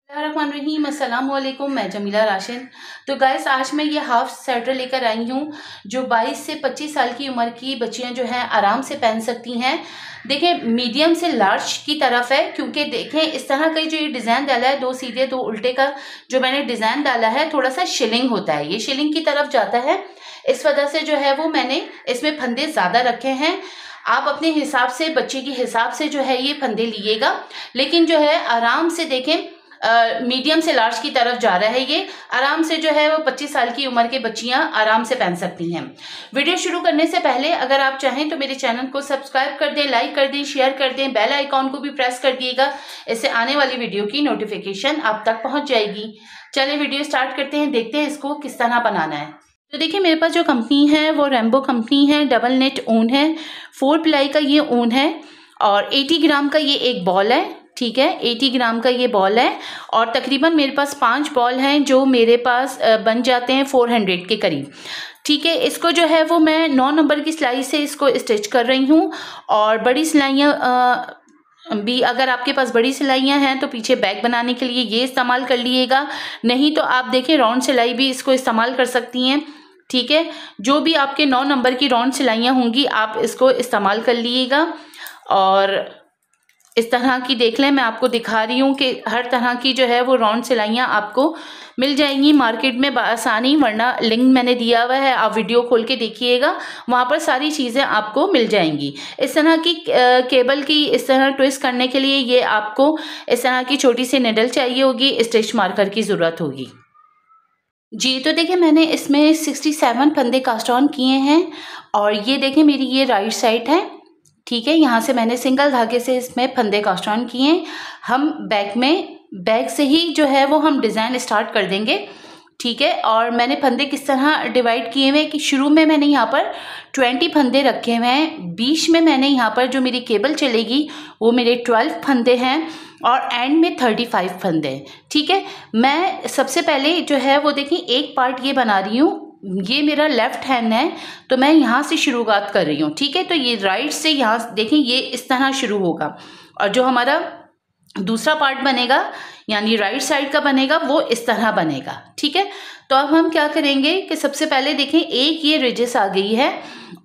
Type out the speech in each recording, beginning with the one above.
रहीम अस्सलाम वालेकुम। मैं जमीला राशिद। तो गाइस, आज मैं ये हाफ स्वेटर लेकर आई हूँ जो 22 से 25 साल की उम्र की बच्चियाँ जो हैं आराम से पहन सकती हैं। देखें, मीडियम से लार्ज की तरफ है, क्योंकि देखें इस तरह का जो ये डिज़ाइन डाला है, दो सीधे दो उल्टे का जो मैंने डिज़ाइन डाला है, थोड़ा सा शिलिंग होता है, ये शिलिंग की तरफ जाता है। इस वजह से जो है वो मैंने इसमें फंदे ज़्यादा रखे हैं। आप अपने हिसाब से, बच्चे के हिसाब से जो है ये फंदे लीजिएगा, लेकिन जो है आराम से देखें मीडियम से लार्ज की तरफ जा रहा है। ये आराम से जो है वो 25 साल की उम्र के बच्चियां आराम से पहन सकती हैं। वीडियो शुरू करने से पहले अगर आप चाहें तो मेरे चैनल को सब्सक्राइब कर दें, लाइक कर दें, शेयर कर दें, बेल आइकॉन को भी प्रेस कर दिएगा। इससे आने वाली वीडियो की नोटिफिकेशन आप तक पहुंच जाएगी। चलिए वीडियो स्टार्ट करते हैं, देखते हैं इसको किस तरह बनाना है। तो देखिए, मेरे पास जो कंपनी है वो रेम्बो कंपनी है, डबल नेट ऊन है, 4 प्लाई का ये ऊन है और 80 ग्राम का ये एक बॉल है। ठीक है, 80 ग्राम का ये बॉल है और तकरीबन मेरे पास 5 बॉल हैं जो मेरे पास बन जाते हैं 400 के करीब। ठीक है, इसको जो है वो मैं 9 नंबर की सिलाई से इसको स्टिच कर रही हूँ और बड़ी सिलाइयाँ भी, अगर आपके पास बड़ी सिलाइयाँ हैं तो पीछे बैग बनाने के लिए ये इस्तेमाल कर लीजिएगा, नहीं तो आप देखें राउंड सिलाई भी इसको इस्तेमाल कर सकती हैं। ठीक है, जो भी आपके 9 नंबर की राउंड सिलाइयाँ होंगी आप इसको इस्तेमाल कर लीजिएगा। और इस तरह की देख लें, मैं आपको दिखा रही हूँ कि हर तरह की जो है वो राउंड सिलाइयाँ आपको मिल जाएंगी मार्केट में आसानी, वरना लिंक मैंने दिया हुआ है, आप वीडियो खोल के देखिएगा, वहाँ पर सारी चीज़ें आपको मिल जाएंगी। इस तरह की केबल की इस तरह ट्विस्ट करने के लिए ये आपको इस तरह की छोटी सी निडल चाहिए होगी, स्टिच मार्कर की ज़रूरत होगी जी। तो देखिए, मैंने इसमें 67 फंदे कास्ट ऑन किए हैं और ये देखें मेरी ये राइट साइड है। ठीक है, यहाँ से मैंने सिंगल धागे से इसमें फंदे कास्ट ऑन किए। हम बैक से ही जो है वो हम डिज़ाइन स्टार्ट कर देंगे। ठीक है, और मैंने फंदे किस तरह डिवाइड किए हुए हैं कि शुरू में मैंने यहाँ पर 20 फंदे रखे हुए हैं, बीच में मैंने यहाँ पर जो मेरी केबल चलेगी वो मेरे 12 फंदे हैं और एंड में 35 फंदे हैं। ठीक है, मैं सबसे पहले जो है वो देखिए एक पार्ट ये बना रही हूँ, ये मेरा लेफ्ट हैंड है तो मैं यहाँ से शुरुआत कर रही हूँ। ठीक है, तो ये राइट से यहाँ देखें ये इस तरह शुरू होगा और जो हमारा दूसरा पार्ट बनेगा यानी राइट साइड का बनेगा वो इस तरह बनेगा। ठीक है, तो अब हम क्या करेंगे कि सबसे पहले देखें एक ये रिजेस आ गई है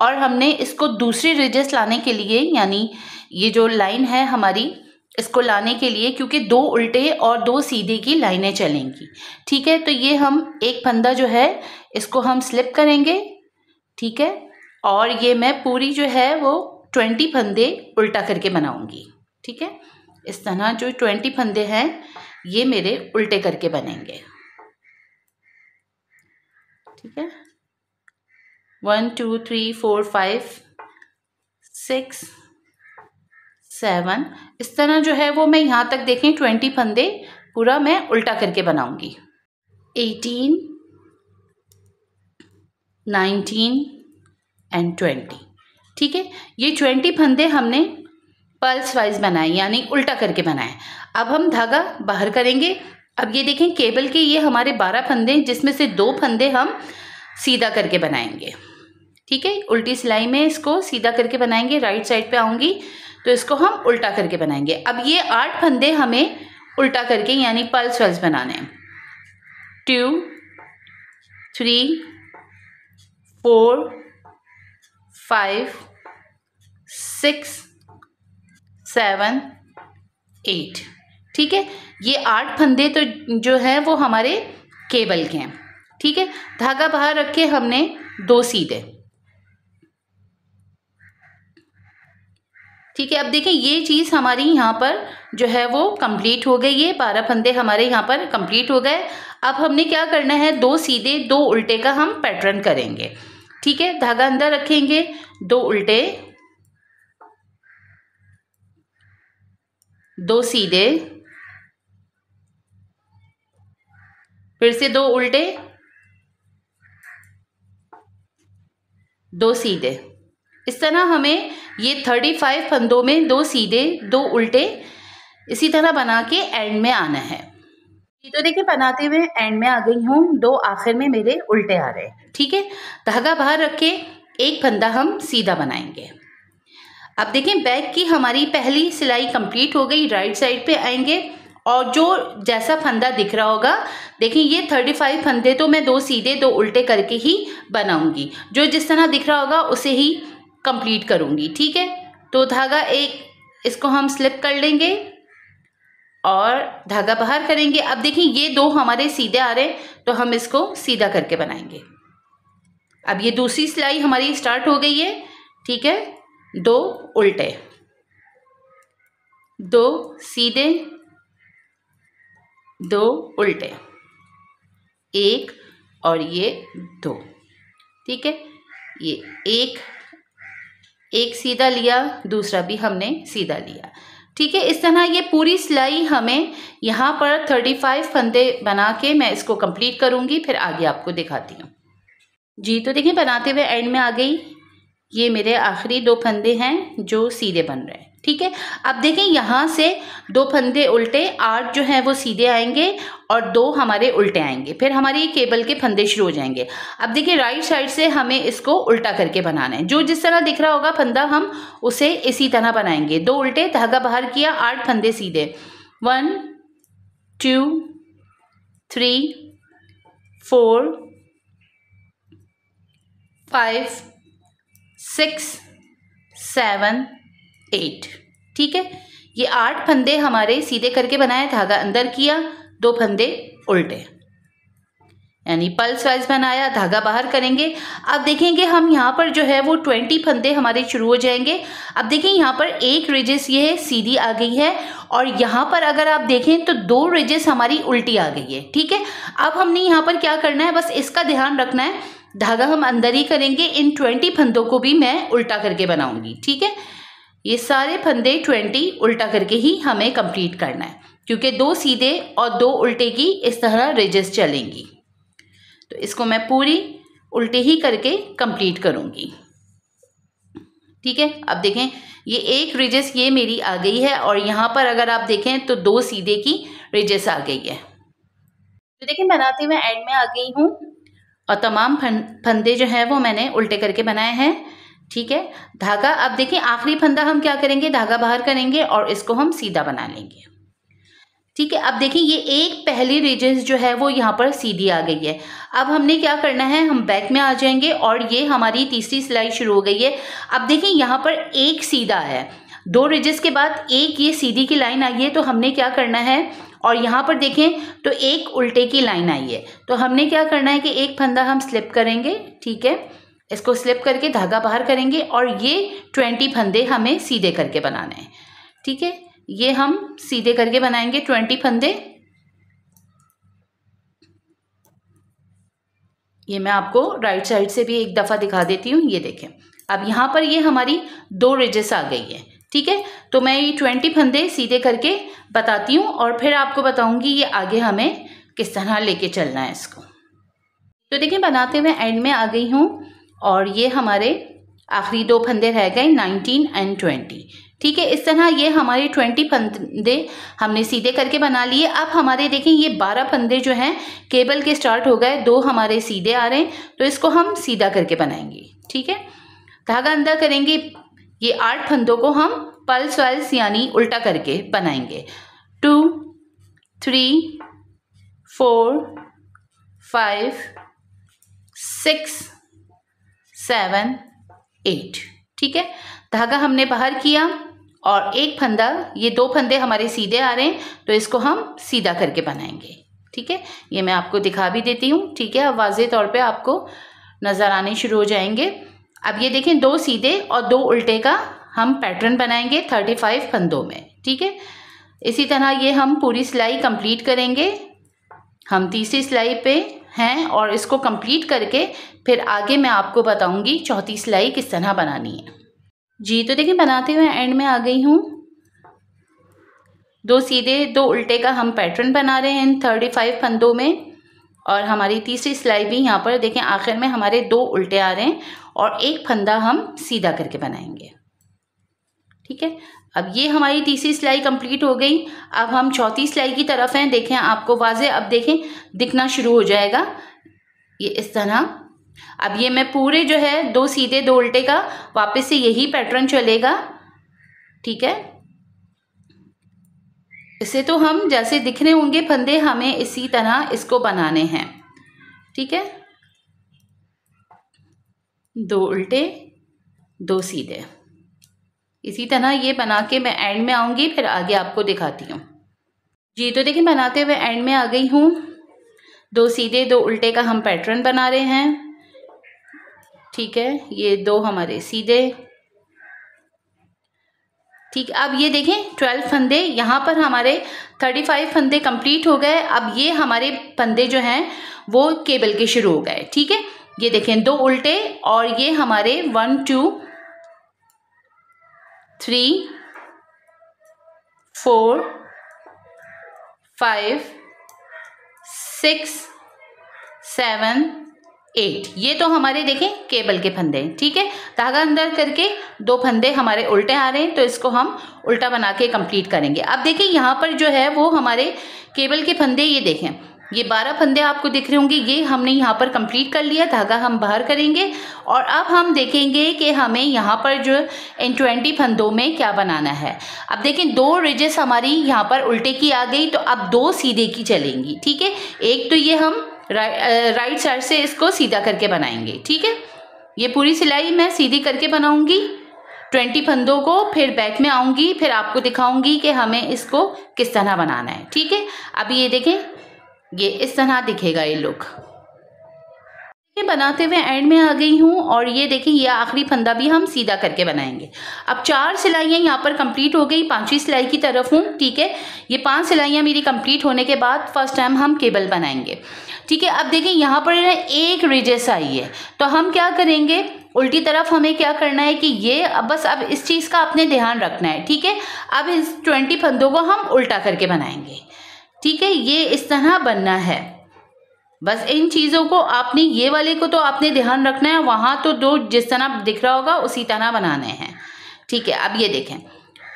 और हमने इसको दूसरी रिजेस लाने के लिए, यानी ये जो लाइन है हमारी, इसको लाने के लिए, क्योंकि 2 उल्टे और 2 सीधे की लाइनें चलेंगी। ठीक है, तो ये हम एक फंदा जो है इसको हम स्लिप करेंगे। ठीक है, और ये मैं पूरी जो है वो 20 फंदे उल्टा करके बनाऊंगी। ठीक है, इस तरह जो 20 फंदे हैं ये मेरे उल्टे करके बनेंगे। ठीक है, 1 2 3 4 5 6 7, इस तरह जो है वो मैं यहाँ तक देखें 20 फंदे पूरा मैं उल्टा करके बनाऊंगी। 18 19 एंड 20। ठीक है, ये 20 फंदे हमने पल्स वाइज बनाए यानी उल्टा करके बनाए। अब हम धागा बाहर करेंगे। अब ये देखें केबल के ये हमारे 12 फंदे, जिसमें से 2 फंदे हम सीधा करके बनाएंगे। ठीक है, उल्टी सिलाई में इसको सीधा करके बनाएंगे, राइट साइड पे आऊंगी तो इसको हम उल्टा करके बनाएंगे। अब ये 8 फंदे हमें उल्टा करके यानी पल्स वाइज बनाने हैं। 2 3 4 5 6 7 8। ठीक है, ये 8 फंदे तो जो है वो हमारे केबल के हैं। ठीक है, धागा बाहर रख के हमने 2 सीधे। ठीक है, अब देखिए ये चीज़ हमारी यहाँ पर जो है वो कंप्लीट हो गई है, 12 फंदे हमारे यहाँ पर कंप्लीट हो गए। अब हमने क्या करना है, 2 सीधे 2 उल्टे का हम पैटर्न करेंगे। ठीक है, धागा अंदर रखेंगे, 2 उल्टे 2 सीधे, फिर से 2 उल्टे 2 सीधे। इस तरह हमें ये 35 फंदों में 2 सीधे 2 उल्टे इसी तरह बना के एंड में आना है। तो देखिए बनाते हुए एंड में आ गई हूँ, 2 आखिर में मेरे उल्टे आ रहे हैं। ठीक है, धागा बाहर रख के एक फंदा हम सीधा बनाएंगे। अब देखें बैक की हमारी पहली सिलाई कंप्लीट हो गई, राइट साइड पे आएंगे और जो जैसा फंदा दिख रहा होगा, देखिए ये 35 फंदे तो मैं 2 सीधे 2 उल्टे करके ही बनाऊंगी। जो जिस तरह दिख रहा होगा उसे ही कंप्लीट करूंगी। ठीक है, तो धागा एक इसको हम स्लिप कर लेंगे और धागा बाहर करेंगे। अब देखिए ये 2 हमारे सीधे आ रहे हैं, तो हम इसको सीधा करके बनाएंगे। अब ये दूसरी सिलाई हमारी स्टार्ट हो गई है। ठीक है, 2 उल्टे, 2 सीधे, 2 उल्टे, 1 और ये 2। ठीक है, ये एक सीधा लिया, दूसरा भी हमने सीधा लिया। ठीक है, इस तरह ये पूरी सिलाई हमें यहाँ पर 35 फंदे बना के मैं इसको कंप्लीट करूँगी, फिर आगे आपको दिखाती हूँ। जी, तो देखिए बनाते हुए एंड में आ गई। ये मेरे आखिरी 2 फंदे हैं जो सीधे बन रहे हैं। ठीक है, अब देखें यहाँ से 2 फंदे उल्टे, 8 जो हैं वो सीधे आएंगे और 2 हमारे उल्टे आएंगे, फिर हमारी केबल के फंदे शुरू हो जाएंगे। अब देखिए राइट साइड से हमें इसको उल्टा करके बनाना है। जो जिस तरह दिख रहा होगा फंदा, हम उसे इसी तरह बनाएंगे। 2 उल्टे, धागा बाहर किया, 8 फंदे सीधे, 1 2 3 4 5 6 7 8। ठीक है, ये 8 फंदे हमारे सीधे करके बनाए, धागा अंदर किया, 2 फंदे उल्टे, यानी पल्स वाइज बनाया, धागा बाहर करेंगे। अब देखेंगे हम यहाँ पर जो है वो 20 फंदे हमारे शुरू हो जाएंगे। अब देखिए यहाँ पर एक रिजिस ये सीधी आ गई है और यहाँ पर अगर आप देखें तो 2 रिजिस हमारी उल्टी आ गई है। ठीक है, अब हमने यहाँ पर क्या करना है, बस इसका ध्यान रखना है, धागा हम अंदर ही करेंगे। इन 20 फंदों को भी मैं उल्टा करके बनाऊंगी। ठीक है, ये सारे फंदे 20 उल्टा करके ही हमें कंप्लीट करना है, क्योंकि 2 सीधे और 2 उल्टे की इस तरह रिजिस चलेंगी। तो इसको मैं पूरी उल्टे ही करके कंप्लीट करूंगी। ठीक है, अब देखें ये एक रिजिस ये मेरी आ गई है और यहाँ पर अगर आप देखें तो 2 सीधे की रिजिस आ गई है। तो देखिए बनाते हुए एंड में आ गई हूँ और तमाम फंदे जो हैं वो मैंने उल्टे करके बनाए हैं। ठीक है, धागा अब देखिए आखिरी फंदा हम क्या करेंगे, धागा बाहर करेंगे और इसको हम सीधा बना लेंगे। ठीक है, अब देखिए ये एक पहली रिजिस जो है वो यहाँ पर सीधी आ गई है। अब हमने क्या करना है, हम बैक में आ जाएंगे और ये हमारी तीसरी सिलाई शुरू हो गई है। अब देखिए यहाँ पर एक सीधा है, 2 रिजिस के बाद एक ये सीधी की लाइन आई है, तो हमने क्या करना है, और यहाँ पर देखें तो एक उल्टे की लाइन आई है, तो हमने क्या करना है कि एक फंदा हम स्लिप करेंगे। ठीक है, इसको स्लिप करके धागा बाहर करेंगे और ये 20 फंदे हमें सीधे करके बनाने हैं। ठीक है, ये हम सीधे करके बनाएंगे 20 फंदे। ये मैं आपको राइट साइड से भी एक दफ़ा दिखा देती हूँ। ये देखें, अब यहाँ पर ये हमारी 2 रिजिस आ गई है। ठीक है, तो मैं ये 20 फंदे सीधे करके बताती हूँ और फिर आपको बताऊँगी ये आगे हमें किस तरह लेके चलना है इसको। तो देखिए बनाते हुए एंड में आ गई हूँ और ये हमारे आखिरी 2 फंदे रह गए, 19 एंड 20। ठीक है, इस तरह ये हमारे 20 फंदे हमने सीधे करके बना लिए। अब हमारे देखें ये 12 फंदे जो हैं केबल के स्टार्ट हो गए, 2 हमारे सीधे आ रहे हैं, तो इसको हम सीधा करके बनाएंगे। ठीक है, धागा अंदर करेंगे, ये 8 फंदों को हम पल्स वाइज यानी उल्टा करके बनाएंगे। 2 3 4 5 6 7 8। ठीक है, धागा हमने बाहर किया और एक फंदा, ये 2 फंदे हमारे सीधे आ रहे हैं, तो इसको हम सीधा करके बनाएंगे। ठीक है, ये मैं आपको दिखा भी देती हूँ। ठीक है, अब वाज़ेह तौर पे आपको नज़र आने शुरू हो जाएंगे। अब ये देखें 2 सीधे और 2 उल्टे का हम पैटर्न बनाएंगे 35 फंदों में। ठीक है, इसी तरह ये हम पूरी सिलाई कंप्लीट करेंगे। हम तीसरी सिलाई पे हैं और इसको कंप्लीट करके फिर आगे मैं आपको बताऊंगी चौथी सिलाई किस तरह बनानी है। जी, तो देखिए बनाते हुए एंड में आ गई हूँ। 2 सीधे 2 उल्टे का हम पैटर्न बना रहे हैं इन 35 फंदों में और हमारी तीसरी सिलाई भी यहाँ पर देखें आखिर में हमारे 2 उल्टे आ रहे हैं और एक फंदा हम सीधा करके बनाएंगे। ठीक है, अब ये हमारी तीसरी सिलाई कंप्लीट हो गई। अब हम चौथी सिलाई की तरफ हैं। देखें आपको वाज़े अब देखें दिखना शुरू हो जाएगा ये इस तरह। अब ये मैं पूरे जो है 2 सीधे 2 उल्टे का वापस से यही पैटर्न चलेगा। ठीक है, इसे तो हम जैसे दिख रहे होंगे फंदे, हमें इसी तरह इसको बनाने हैं। ठीक है, 2 उल्टे 2 सीधे, इसी तरह ये बना के मैं एंड में आऊँगी, फिर आगे आपको दिखाती हूँ जी। तो देखिए बनाते हुए एंड में आ गई हूँ। 2 सीधे 2 उल्टे का हम पैटर्न बना रहे हैं। ठीक है, ये 2 हमारे सीधे। ठीक, अब ये देखें 12 फंदे, यहाँ पर हमारे 35 फंदे कंप्लीट हो गए। अब ये हमारे फंदे जो हैं वो केबल के शुरू हो गए। ठीक है, ये देखें 2 उल्टे और ये हमारे 1 2 3 4 5 6 7 8, ये तो हमारे देखें केबल के फंदे। ठीक है, धागा अंदर करके 2 फंदे हमारे उल्टे आ रहे हैं, तो इसको हम उल्टा बना के कंप्लीट करेंगे। अब देखिए यहाँ पर जो है वो हमारे केबल के फंदे, ये देखें ये 12 फंदे आपको दिख रहे होंगे, ये हमने यहाँ पर कंप्लीट कर लिया। धागा हम बाहर करेंगे और अब हम देखेंगे कि हमें यहाँ पर जो इन 20 फंदों में क्या बनाना है। अब देखें 2 रिजेस हमारी यहाँ पर उल्टे की आ गई, तो अब 2 सीधे की चलेंगी। ठीक है, एक तो ये हम राइट साइड से इसको सीधा करके बनाएंगे। ठीक है, ये पूरी सिलाई मैं सीधी करके बनाऊंगी 20 फंदों को, फिर बैक में आऊंगी, फिर आपको दिखाऊंगी कि हमें इसको किस तरह बनाना है। ठीक है, अभी ये देखें ये इस तरह दिखेगा ये लुक। बनाते हुए एंड में आ गई हूँ और ये देखिए ये आखिरी फंदा भी हम सीधा करके बनाएंगे। अब 4 सिलाइयाँ यहाँ पर कंप्लीट हो गई, 5वीं सिलाई की तरफ हूँ। ठीक है, ये 5 सिलाइयाँ मेरी कंप्लीट होने के बाद फर्स्ट टाइम हम केबल बनाएंगे। ठीक है, अब देखिए यहाँ पर एक रिजेस आई है, तो हम क्या करेंगे, उल्टी तरफ हमें क्या करना है कि ये बस अब इस चीज़ का आपने ध्यान रखना है। ठीक है, अब इस 20 फंदों को हम उल्टा करके बनाएंगे। ठीक है, ये इस तरह बनना है। बस इन चीज़ों को आपने, ये वाले को तो आपने ध्यान रखना है, वहाँ तो 2 जिस तरह दिख रहा होगा उसी तरह बनाने हैं। ठीक है, अब ये देखें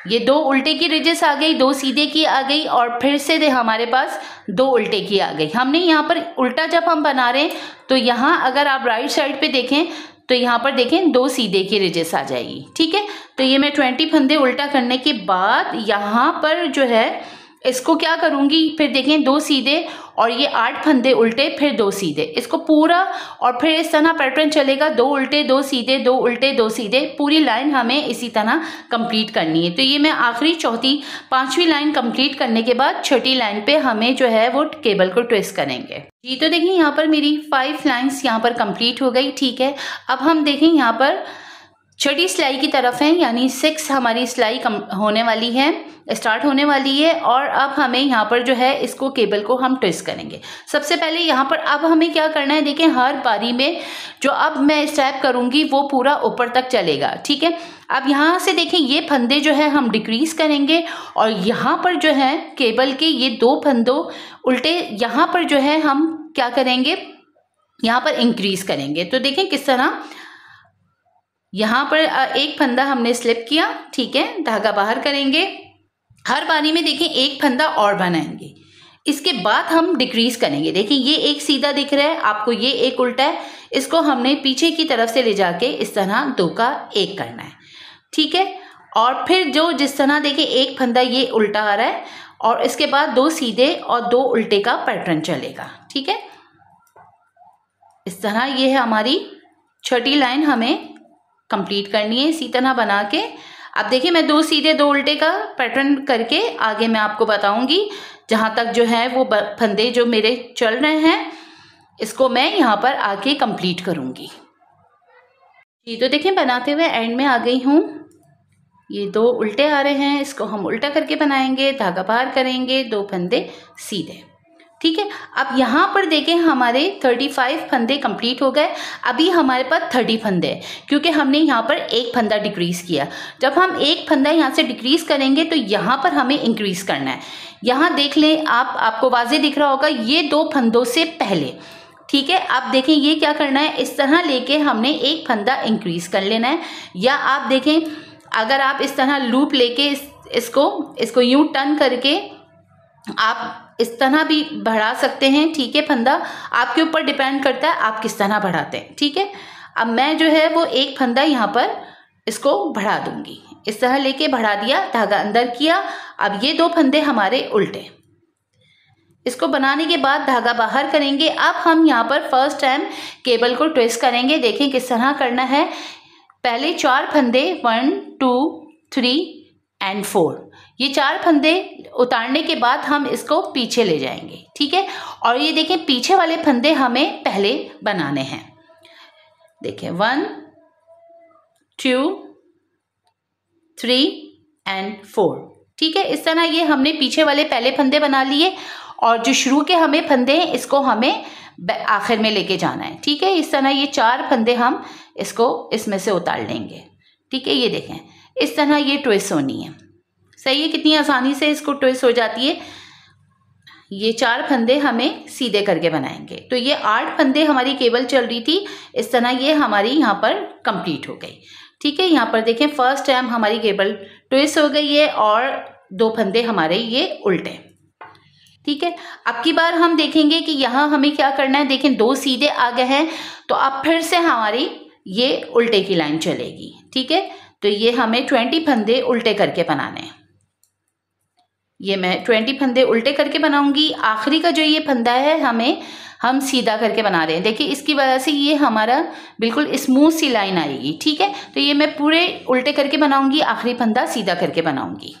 ये 2 उल्टे की रिजेस आ गई, 2 सीधे की आ गई और फिर से हमारे पास 2 उल्टे की आ गई। हमने यहाँ पर उल्टा जब हम बना रहे हैं तो यहाँ अगर आप राइट साइड पे देखें तो यहाँ पर देखें 2 सीधे की रिजेस आ जाएगी। ठीक है, तो ये मैं 20 फंदे उल्टा करने के बाद यहाँ पर जो है इसको क्या करूँगी, फिर देखें 2 सीधे और ये 8 फंदे उल्टे, फिर 2 सीधे, इसको पूरा और फिर इस तरह पैटर्न चलेगा। 2 उल्टे 2 सीधे, 2 उल्टे 2 सीधे, पूरी लाइन हमें इसी तरह कंप्लीट करनी है। तो ये मैं आखिरी 5वीं लाइन कंप्लीट करने के बाद 6ठी लाइन पे हमें जो है वो केबल को ट्विस्ट करेंगे जी। तो देखिए यहाँ पर मेरी 5 लाइन्स यहाँ पर कंप्लीट हो गई। ठीक है, अब हम देखें यहाँ पर 6ठी सिलाई की तरफ है, यानी 6 हमारी सिलाई होने वाली है, स्टार्ट होने वाली है। और अब हमें यहाँ पर जो है इसको केबल को हम ट्विस्ट करेंगे। सबसे पहले यहाँ पर अब हमें क्या करना है, देखें हर बारी में जो अब मैं स्टेप करूँगी वो पूरा ऊपर तक चलेगा। ठीक है, अब यहाँ से देखें ये फंदे जो है हम डिक्रीज करेंगे और यहाँ पर जो है केबल के ये 2 फंदों उल्टे यहाँ पर जो है हम क्या करेंगे, यहाँ पर इंक्रीज करेंगे। तो देखें किस तरह, यहाँ पर एक फंदा हमने स्लिप किया। ठीक है, धागा बाहर करेंगे, हर बारी में देखें एक फंदा और बनाएंगे, इसके बाद हम डिक्रीज करेंगे। देखिए ये एक सीधा दिख रहा है आपको, ये एक उल्टा है, इसको हमने पीछे की तरफ से ले जाके इस तरह 2 का 1 करना है। ठीक है, और फिर जो जिस तरह देखिए एक फंदा ये उल्टा आ रहा है और इसके बाद 2 सीधे और 2 उल्टे का पैटर्न चलेगा। ठीक है, इस तरह ये है हमारी 6ठी लाइन हमें कंप्लीट करनी है इसी तरह बना के। अब देखिए मैं 2 सीधे 2 उल्टे का पैटर्न करके आगे मैं आपको बताऊंगी, जहाँ तक जो है वो फंदे जो मेरे चल रहे हैं इसको मैं यहाँ पर आके कंप्लीट करूँगी जी। तो देखिए बनाते हुए एंड में आ गई हूँ, ये 2 उल्टे आ रहे हैं, इसको हम उल्टा करके बनाएंगे, धागा बाहर करेंगे, 2 फंदे सीधे। ठीक है, अब यहाँ पर देखें हमारे 35 फंदे कंप्लीट हो गए। अभी हमारे पास 30 फंदे हैं क्योंकि हमने यहाँ पर एक फंदा डिक्रीज़ किया। जब हम एक फंदा यहाँ से डिक्रीज़ करेंगे तो यहाँ पर हमें इंक्रीज़ करना है। यहाँ देख लें आपको वाज़ेह दिख रहा होगा ये 2 फंदों से पहले। ठीक है, आप देखें ये क्या करना है, इस तरह लेके हमने एक फंदा इंक्रीज़ कर लेना है। या आप देखें अगर आप इस तरह लूप लेके इसको यूँ टर्न करके आप इस तरह भी बढ़ा सकते हैं। ठीक है, फंदा आपके ऊपर डिपेंड करता है आप किस तरह बढ़ाते हैं। ठीक है, अब मैं जो है वो एक फंदा यहाँ पर इसको बढ़ा दूंगी। इस तरह लेके बढ़ा दिया, धागा अंदर किया। अब ये 2 फंदे हमारे उल्टे। इसको बनाने के बाद धागा बाहर करेंगे। अब हम यहाँ पर फर्स्ट टाइम केबल को ट्विस्ट करेंगे। देखें किस तरह करना है। पहले 4 फंदे 1 2 3 एंड 4, ये 4 फंदे उतारने के बाद हम इसको पीछे ले जाएंगे, ठीक है। और ये देखें पीछे वाले फंदे हमें पहले बनाने हैं। देखें 1 2 3 एंड 4, ठीक है। इस तरह ये हमने पीछे वाले पहले फंदे बना लिए और जो शुरू के हमें फंदे हैं इसको हमें आखिर में लेके जाना है, ठीक है। इस तरह ये 4 फंदे हम इसको इसमें से उतार लेंगे, ठीक है। ये देखें इस तरह ये ट्विस्ट होनी है। सही है, कितनी आसानी से इसको ट्विस्ट हो जाती है। ये 4 फंदे हमें सीधे करके बनाएंगे। तो ये 8 फंदे हमारी केबल चल रही थी, इस तरह ये हमारी यहाँ पर कंप्लीट हो गई, ठीक है। यहाँ पर देखें फर्स्ट टाइम हमारी केबल ट्विस्ट हो गई है और 2 फंदे हमारे ये उल्टे, ठीक है। अब की बार हम देखेंगे कि यहाँ हमें क्या करना है। देखें 2 सीधे आ गए हैं, तो अब फिर से हमारी ये उल्टे की लाइन चलेगी, ठीक है। तो ये हमें 20 फंदे उल्टे करके बनाने हैं। ये मैं 20 फंदे उल्टे करके बनाऊंगी। आखिरी का जो ये फंदा है हम सीधा करके बना रहे हैं। देखिए इसकी वजह से ये हमारा बिल्कुल स्मूथ सी लाइन आएगी, ठीक है। तो ये मैं पूरे उल्टे करके बनाऊंगी, आखिरी फंदा सीधा करके बनाऊंगी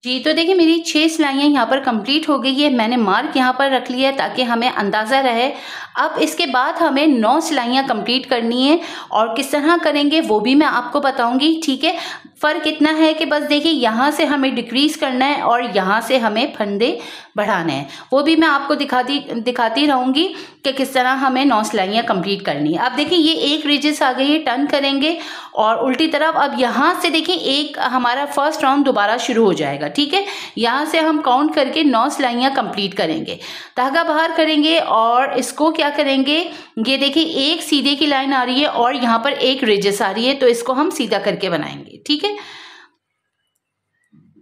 जी। तो देखिए मेरी 6 सिलाइयाँ यहाँ पर कंप्लीट हो गई है। मैंने मार्क यहाँ पर रख लिया है ताकि हमें अंदाज़ा रहे। अब इसके बाद हमें 9 सिलाइयाँ कंप्लीट करनी है और किस तरह करेंगे वो भी मैं आपको बताऊंगी, ठीक है। फ़र्क इतना है कि बस देखिए यहाँ से हमें डिक्रीज़ करना है और यहाँ से हमें फंदे बढ़ाने हैं, वो भी मैं आपको दिखाती रहूँगी कि किस तरह हमें 9 सिलाइयाँ कंप्लीट करनी है। अब देखिए ये एक रिजिस आ गई है, टर्न करेंगे और उल्टी तरफ। अब यहाँ से देखिए एक हमारा फर्स्ट राउंड दोबारा शुरू हो जाएगा, ठीक है। यहाँ से हम काउंट करके 9 सिलाइयाँ कंप्लीट करेंगे। धागा बाहर करेंगे और इसको क्या करेंगे, ये देखिए एक सीधे की लाइन आ रही है और यहाँ पर एक रिजिस आ रही है, तो इसको हम सीधा करके बनाएंगे, ठीक है।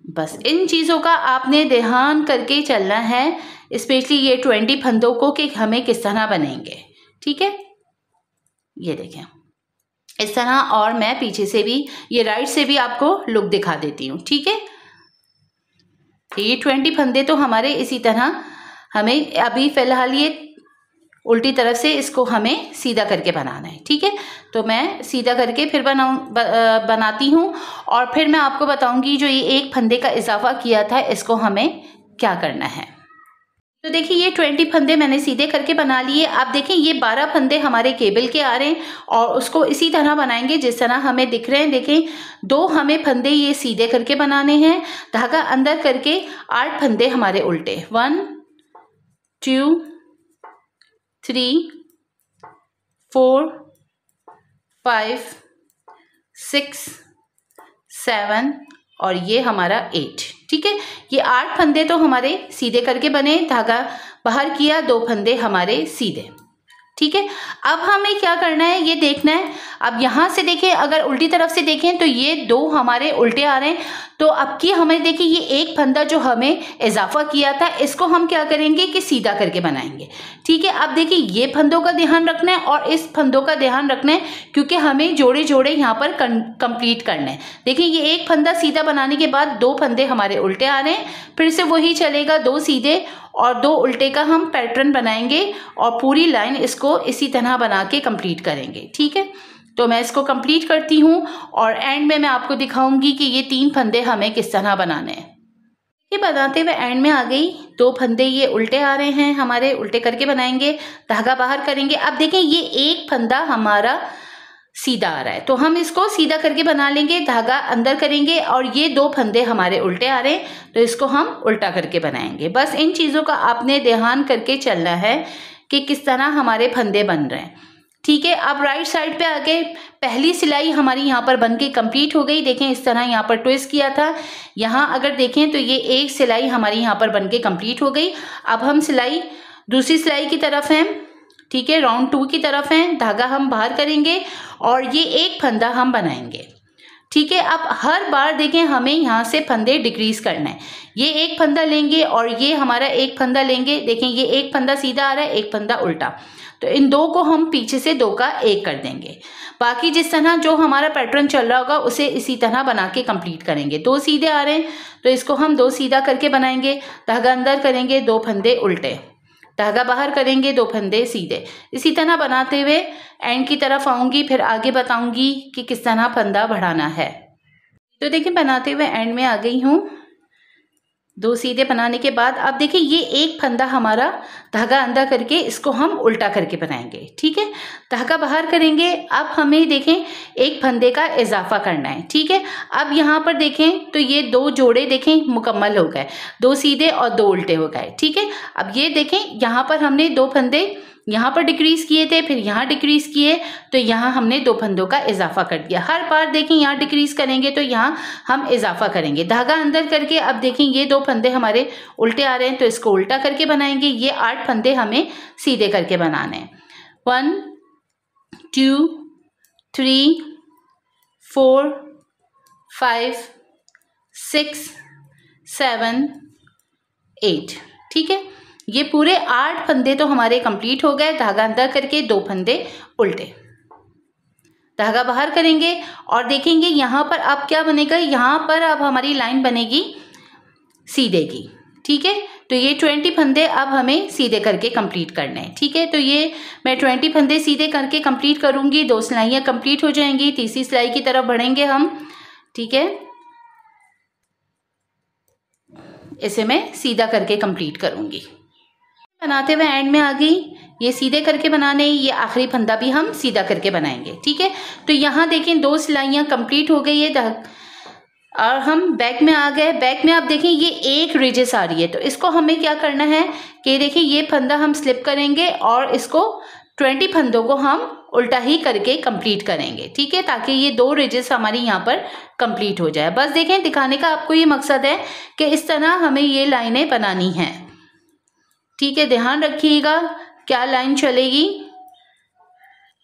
बस इन चीज़ों का आपने ध्यान करके चलना है, स्पेशली ये 20 फंदों को कि हमें किस तरह बनेंगे, ठीक है। ये देखें इस तरह, और मैं पीछे से भी ये राइट से भी आपको लुक दिखा देती हूँ, ठीक है। ये 20 फंदे तो हमारे इसी तरह हमें अभी फ़िलहाल ये उल्टी तरफ से इसको हमें सीधा करके बनाना है, ठीक है। तो मैं सीधा करके फिर बनाती हूँ और फिर मैं आपको बताऊंगी जो ये एक फंदे का इजाफा किया था इसको हमें क्या करना है। तो देखिए ये 20 फंदे मैंने सीधे करके बना लिए। आप देखें ये 12 फंदे हमारे केबल के आ रहे हैं और उसको इसी तरह बनाएंगे जिस तरह हमें दिख रहे हैं। देखें 2 हमें फंदे ये सीधे करके बनाने हैं, धागा अंदर करके 8 फंदे हमारे उल्टे। 1 2 3 4 5 6 7 और ये हमारा 8, ठीक है। ये 8 फंदे तो हमारे सीधे करके बने, धागा बाहर किया, 2 फंदे हमारे सीधे, ठीक है। अब हमें क्या करना है ये देखना है। अब यहाँ से देखें, अगर उल्टी तरफ से देखें तो ये 2 हमारे उल्टे आ रहे हैं, तो अब की हमें देखिए ये एक फंदा जो हमें इजाफा किया था इसको हम क्या करेंगे कि सीधा करके बनाएंगे, ठीक है। अब देखिए ये फंदों का ध्यान रखना है और इस फंदों का ध्यान रखना है क्योंकि हमें जोड़े जोड़े यहाँ पर कंप्लीट करना है। देखिए ये एक फंदा सीधा बनाने के बाद 2 फंदे हमारे उल्टे आ रहे हैं, फिर से वही चलेगा, 2 सीधे और 2 उल्टे का हम पैटर्न बनाएंगे और पूरी लाइन इसको इसी तरह बना के कंप्लीट करेंगे, ठीक है। तो मैं इसको कंप्लीट करती हूँ और एंड में मैं आपको दिखाऊंगी कि ये 3 फंदे हमें किस तरह बनाने हैं। ये बनाते हुए एंड में आ गई, 2 फंदे ये उल्टे आ रहे हैं हमारे, उल्टे करके बनाएंगे, धागा बाहर करेंगे। अब देखें ये एक फंदा हमारा सीधा आ रहा है तो हम इसको सीधा करके बना लेंगे, धागा अंदर करेंगे और ये 2 फंदे हमारे उल्टे आ रहे हैं तो इसको हम उल्टा करके बनाएंगे। बस इन चीज़ों का आपने ध्यान करके चलना है कि किस तरह हमारे फंदे बन रहे हैं, ठीक है। अब राइट साइड पे आके पहली सिलाई हमारी यहाँ पर बन के कंप्लीट हो गई। देखें इस तरह यहाँ पर ट्विस्ट किया था, यहाँ अगर देखें तो ये एक सिलाई हमारी यहाँ पर बन के कंप्लीट हो गई। अब हम सिलाई दूसरी सिलाई की तरफ हैं, ठीक है, राउंड 2 की तरफ हैं, धागा हम बाहर करेंगे और ये एक फंदा हम बनाएंगे, ठीक है। अब हर बार देखें हमें यहाँ से फंदे डिक्रीज करना है। ये एक फंदा लेंगे और ये हमारा एक फंदा लेंगे। देखें ये एक फंदा सीधा आ रहा है, एक फंदा उल्टा, तो इन दो को हम पीछे से दो का एक कर देंगे। बाकी जिस तरह जो हमारा पैटर्न चल रहा होगा उसे इसी तरह बना के कंप्लीट करेंगे। दो सीधे आ रहे हैं तो इसको हम दो सीधा करके बनाएंगे, धागा अंदर करेंगे, दो फंदे उल्टे, धागा बाहर करेंगे, दो फंदे सीधे। इसी तरह बनाते हुए एंड की तरफ आऊंगी, फिर आगे बताऊंगी कि किस तरह फंदा बढ़ाना है। तो देखिए बनाते हुए एंड में आ गई हूँ। दो सीधे बनाने के बाद अब देखिए ये एक फंदा हमारा धागा अंदर करके इसको हम उल्टा करके बनाएंगे। ठीक है, धागा बाहर करेंगे। अब हमें देखें एक फंदे का इजाफा करना है। ठीक है, अब यहाँ पर देखें तो ये दो जोड़े देखें मुकम्मल हो गए, दो सीधे और दो उल्टे हो गए। ठीक है, अब ये देखें यहाँ पर हमने दो फंदे यहाँ पर डिक्रीज किए थे, फिर यहाँ डिक्रीज किए, तो यहाँ हमने दो फंदों का इजाफा कर दिया। हर बार देखें यहाँ डिक्रीज करेंगे तो यहाँ हम इजाफा करेंगे, धागा अंदर करके। अब देखें ये दो फंदे हमारे उल्टे आ रहे हैं तो इसको उल्टा करके बनाएंगे। ये 8 फंदे हमें सीधे करके बनाने हैं। 1 2 3 4 5 6 7 8। ठीक है, ये पूरे 8 फंदे तो हमारे कंप्लीट हो गए। धागा अंदर करके दो फंदे उल्टे, धागा बाहर करेंगे और देखेंगे यहाँ पर अब क्या बनेगा। यहाँ पर अब हमारी लाइन बनेगी सीधे की। ठीक है, तो ये 20 फंदे अब हमें सीधे करके कंप्लीट करने हैं। ठीक है, तो ये मैं 20 फंदे सीधे करके कंप्लीट करूँगी। 2 सिलाइयाँ कंप्लीट हो जाएंगी, तीसरी सिलाई की तरफ बढ़ेंगे हम। ठीक है, इसे मैं सीधा करके कंप्लीट करूँगी। बनाते हुए एंड में आ गई, ये सीधे करके बनाने, ये आखिरी फंदा भी हम सीधा करके बनाएंगे। ठीक है, तो यहाँ देखें 2 सिलाइयाँ कंप्लीट हो गई है और हम बैक में आ गए। बैक में आप देखें ये एक रिजेस आ रही है, तो इसको हमें क्या करना है कि देखिए ये फंदा हम स्लिप करेंगे और इसको 20 फंदों को हम उल्टा ही करके कंप्लीट करेंगे। ठीक है, ताकि ये 2 रिजेस हमारी यहाँ पर कंप्लीट हो जाए। बस देखें दिखाने का आपको ये मकसद है कि इस तरह हमें ये लाइनें बनानी हैं। ठीक है, ध्यान रखिएगा क्या लाइन चलेगी।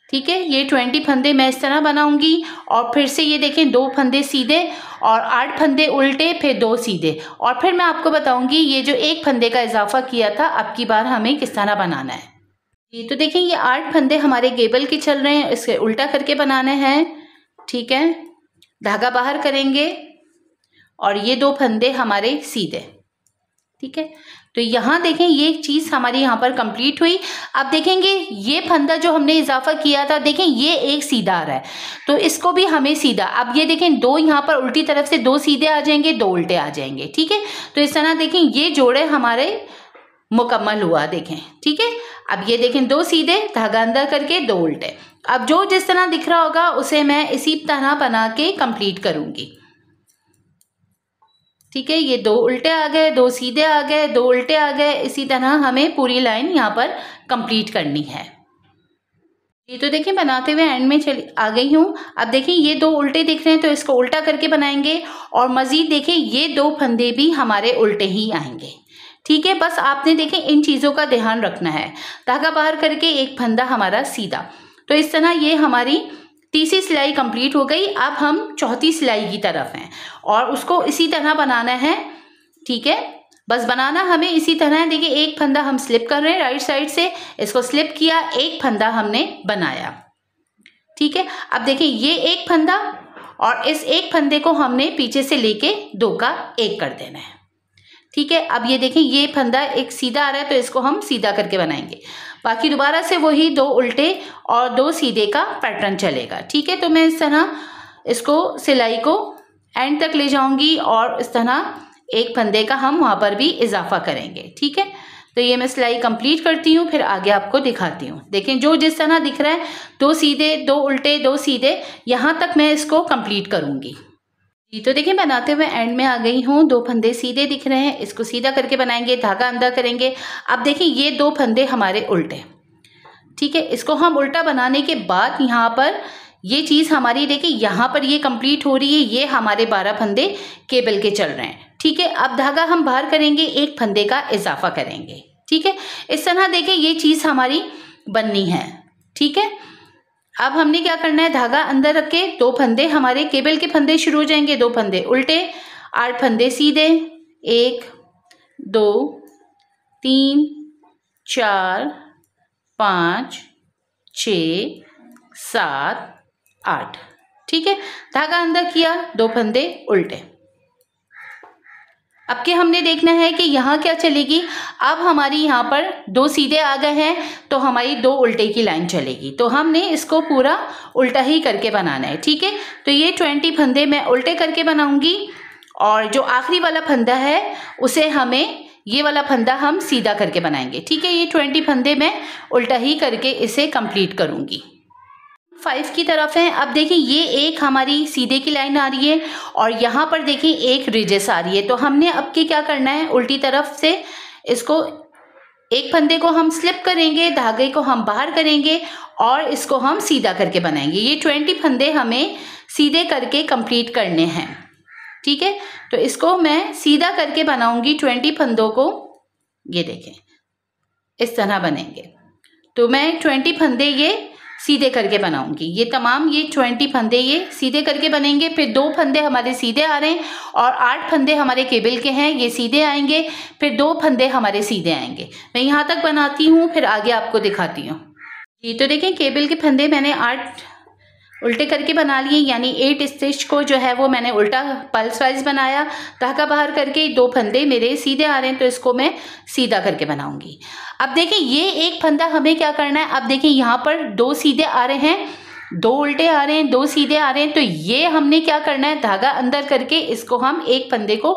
ठीक है, ये 20 फंदे मैं इस तरह बनाऊंगी और फिर से ये देखें 2 फंदे सीधे और 8 फंदे उल्टे, फिर 2 सीधे, और फिर मैं आपको बताऊंगी ये जो एक फंदे का इजाफा किया था अब की बार हमें किस तरह बनाना है। जी, तो देखें ये 8 फंदे हमारे गेबल के चल रहे हैं, इसके उल्टा करके बनाने हैं। ठीक है, धागा बाहर करेंगे और ये 2 फंदे हमारे सीधे। ठीक है, तो यहाँ देखें ये चीज़ हमारी यहाँ पर कंप्लीट हुई। अब देखेंगे ये फंदा जो हमने इजाफा किया था, देखें ये एक सीधा आ रहा है तो इसको भी हमें सीधा। अब ये देखें 2 यहाँ पर उल्टी तरफ से 2 सीधे आ जाएंगे, 2 उल्टे आ जाएंगे। ठीक है, तो इस तरह देखें ये जोड़े हमारे मुकम्मल हुआ। देखें ठीक है, अब ये देखें 2 सीधे, धागा अंदर करके 2 उल्टे। अब जो जिस तरह दिख रहा होगा उसे मैं इसी तरह बना के कंप्लीट करूँगी। ठीक है, ये 2 उल्टे आ गए, 2 सीधे आ गए, 2 उल्टे आ गए। इसी तरह हमें पूरी लाइन यहाँ पर कंप्लीट करनी है। ये तो देखिए बनाते हुए एंड में चली आ गई हूँ। अब देखिए ये 2 उल्टे दिख रहे हैं तो इसको उल्टा करके बनाएंगे और मज़ीद देखिए ये 2 फंदे भी हमारे उल्टे ही आएंगे। ठीक है, बस आपने देखें इन चीज़ों का ध्यान रखना है। धागा बाहर करके एक फंदा हमारा सीधा, तो इस तरह ये हमारी तीसरी सिलाई कंप्लीट हो गई। अब हम चौथी सिलाई की तरफ हैं और उसको इसी तरह बनाना है। ठीक है, बस बनाना हमें इसी तरह। देखिए एक फंदा हम स्लिप कर रहे हैं राइट साइड से, इसको स्लिप किया, एक फंदा हमने बनाया। ठीक है, अब देखिए ये एक फंदा और इस एक फंदे को हमने पीछे से लेके 2 का 1 कर देना है। ठीक है, अब ये देखें ये फंदा एक सीधा आ रहा है तो इसको हम सीधा करके बनाएंगे। बाकी दोबारा से वही 2 उल्टे और 2 सीधे का पैटर्न चलेगा। ठीक है, तो मैं इस तरह इसको सिलाई को एंड तक ले जाऊंगी और इस तरह एक फंदे का हम वहाँ पर भी इजाफा करेंगे। ठीक है, तो ये मैं सिलाई कंप्लीट करती हूँ, फिर आगे आपको दिखाती हूँ। देखें जो जिस तरह दिख रहा है 2 सीधे, 2 उल्टे, 2 सीधे, यहाँ तक मैं इसको कंप्लीट करूँगी। जी, तो देखिए बनाते हुए एंड में आ गई हूँ। 2 फंदे सीधे दिख रहे हैं, इसको सीधा करके बनाएंगे, धागा अंदर करेंगे। अब देखिए ये 2 फंदे हमारे उल्टे। ठीक है, इसको हम उल्टा बनाने के बाद यहाँ पर ये चीज़ हमारी देखिए यहाँ पर ये कंप्लीट हो रही है। ये हमारे 12 फंदे केबल के चल रहे हैं। ठीक है, अब धागा हम बाहर करेंगे, एक फंदे का इजाफा करेंगे। ठीक है, इस तरह देखिए ये चीज़ हमारी बननी है। ठीक है, अब हमने क्या करना है, धागा अंदर रख के 2 फंदे हमारे केबल के फंदे शुरू हो जाएंगे, 2 फंदे उल्टे, 8 फंदे सीधे, 1 2 3 4 5 6 7 8। ठीक है, धागा अंदर किया, 2 फंदे उल्टे। अब के हमने देखना है कि यहाँ क्या चलेगी। अब हमारी यहाँ पर 2 सीधे आ गए हैं तो हमारी 2 उल्टे की लाइन चलेगी, तो हमने इसको पूरा उल्टा ही करके बनाना है। ठीक है, तो ये 20 फंदे मैं उल्टे करके बनाऊंगी और जो आखिरी वाला फंदा है उसे हमें, ये वाला फंदा हम सीधा करके बनाएंगे। ठीक है, ये 20 फंदे मैं उल्टा ही करके इसे कंप्लीट करूंगी। 5 की तरफ है। अब देखिए ये एक हमारी सीधे की लाइन आ रही है और यहाँ पर देखिए एक रिजेस आ रही है, तो हमने अब की क्या करना है, उल्टी तरफ से इसको, एक फंदे को हम स्लिप करेंगे, धागे को हम बाहर करेंगे और इसको हम सीधा करके बनाएंगे। ये 20 फंदे हमें सीधे करके कंप्लीट करने हैं। ठीक है, तो इसको मैं सीधा करके बनाऊंगी 20 फंदों को। ये देखें इस तरह बनेंगे, तो मैं 20 फंदे ये सीधे करके बनाऊंगी। ये तमाम ये 20 फंदे ये सीधे करके बनेंगे। फिर 2 फंदे हमारे सीधे आ रहे हैं और 8 फंदे हमारे केबल के हैं, ये सीधे आएंगे। फिर 2 फंदे हमारे सीधे आएंगे। मैं यहाँ तक बनाती हूँ, फिर आगे आपको दिखाती हूँ। जी, तो देखें केबल के फंदे मैंने 8 उल्टे करके बना लिए, यानी 8 स्टिच को जो है वो मैंने उल्टा पल्स वाइज बनाया। धागा बाहर करके 2 फंदे मेरे सीधे आ रहे हैं, तो इसको मैं सीधा करके बनाऊंगी। अब देखिए ये एक फंदा हमें क्या करना है। अब देखिए यहाँ पर 2 सीधे आ रहे हैं, 2 उल्टे आ रहे हैं, 2 सीधे आ रहे हैं, तो ये हमने क्या करना है, धागा अंदर करके इसको हम एक फंदे को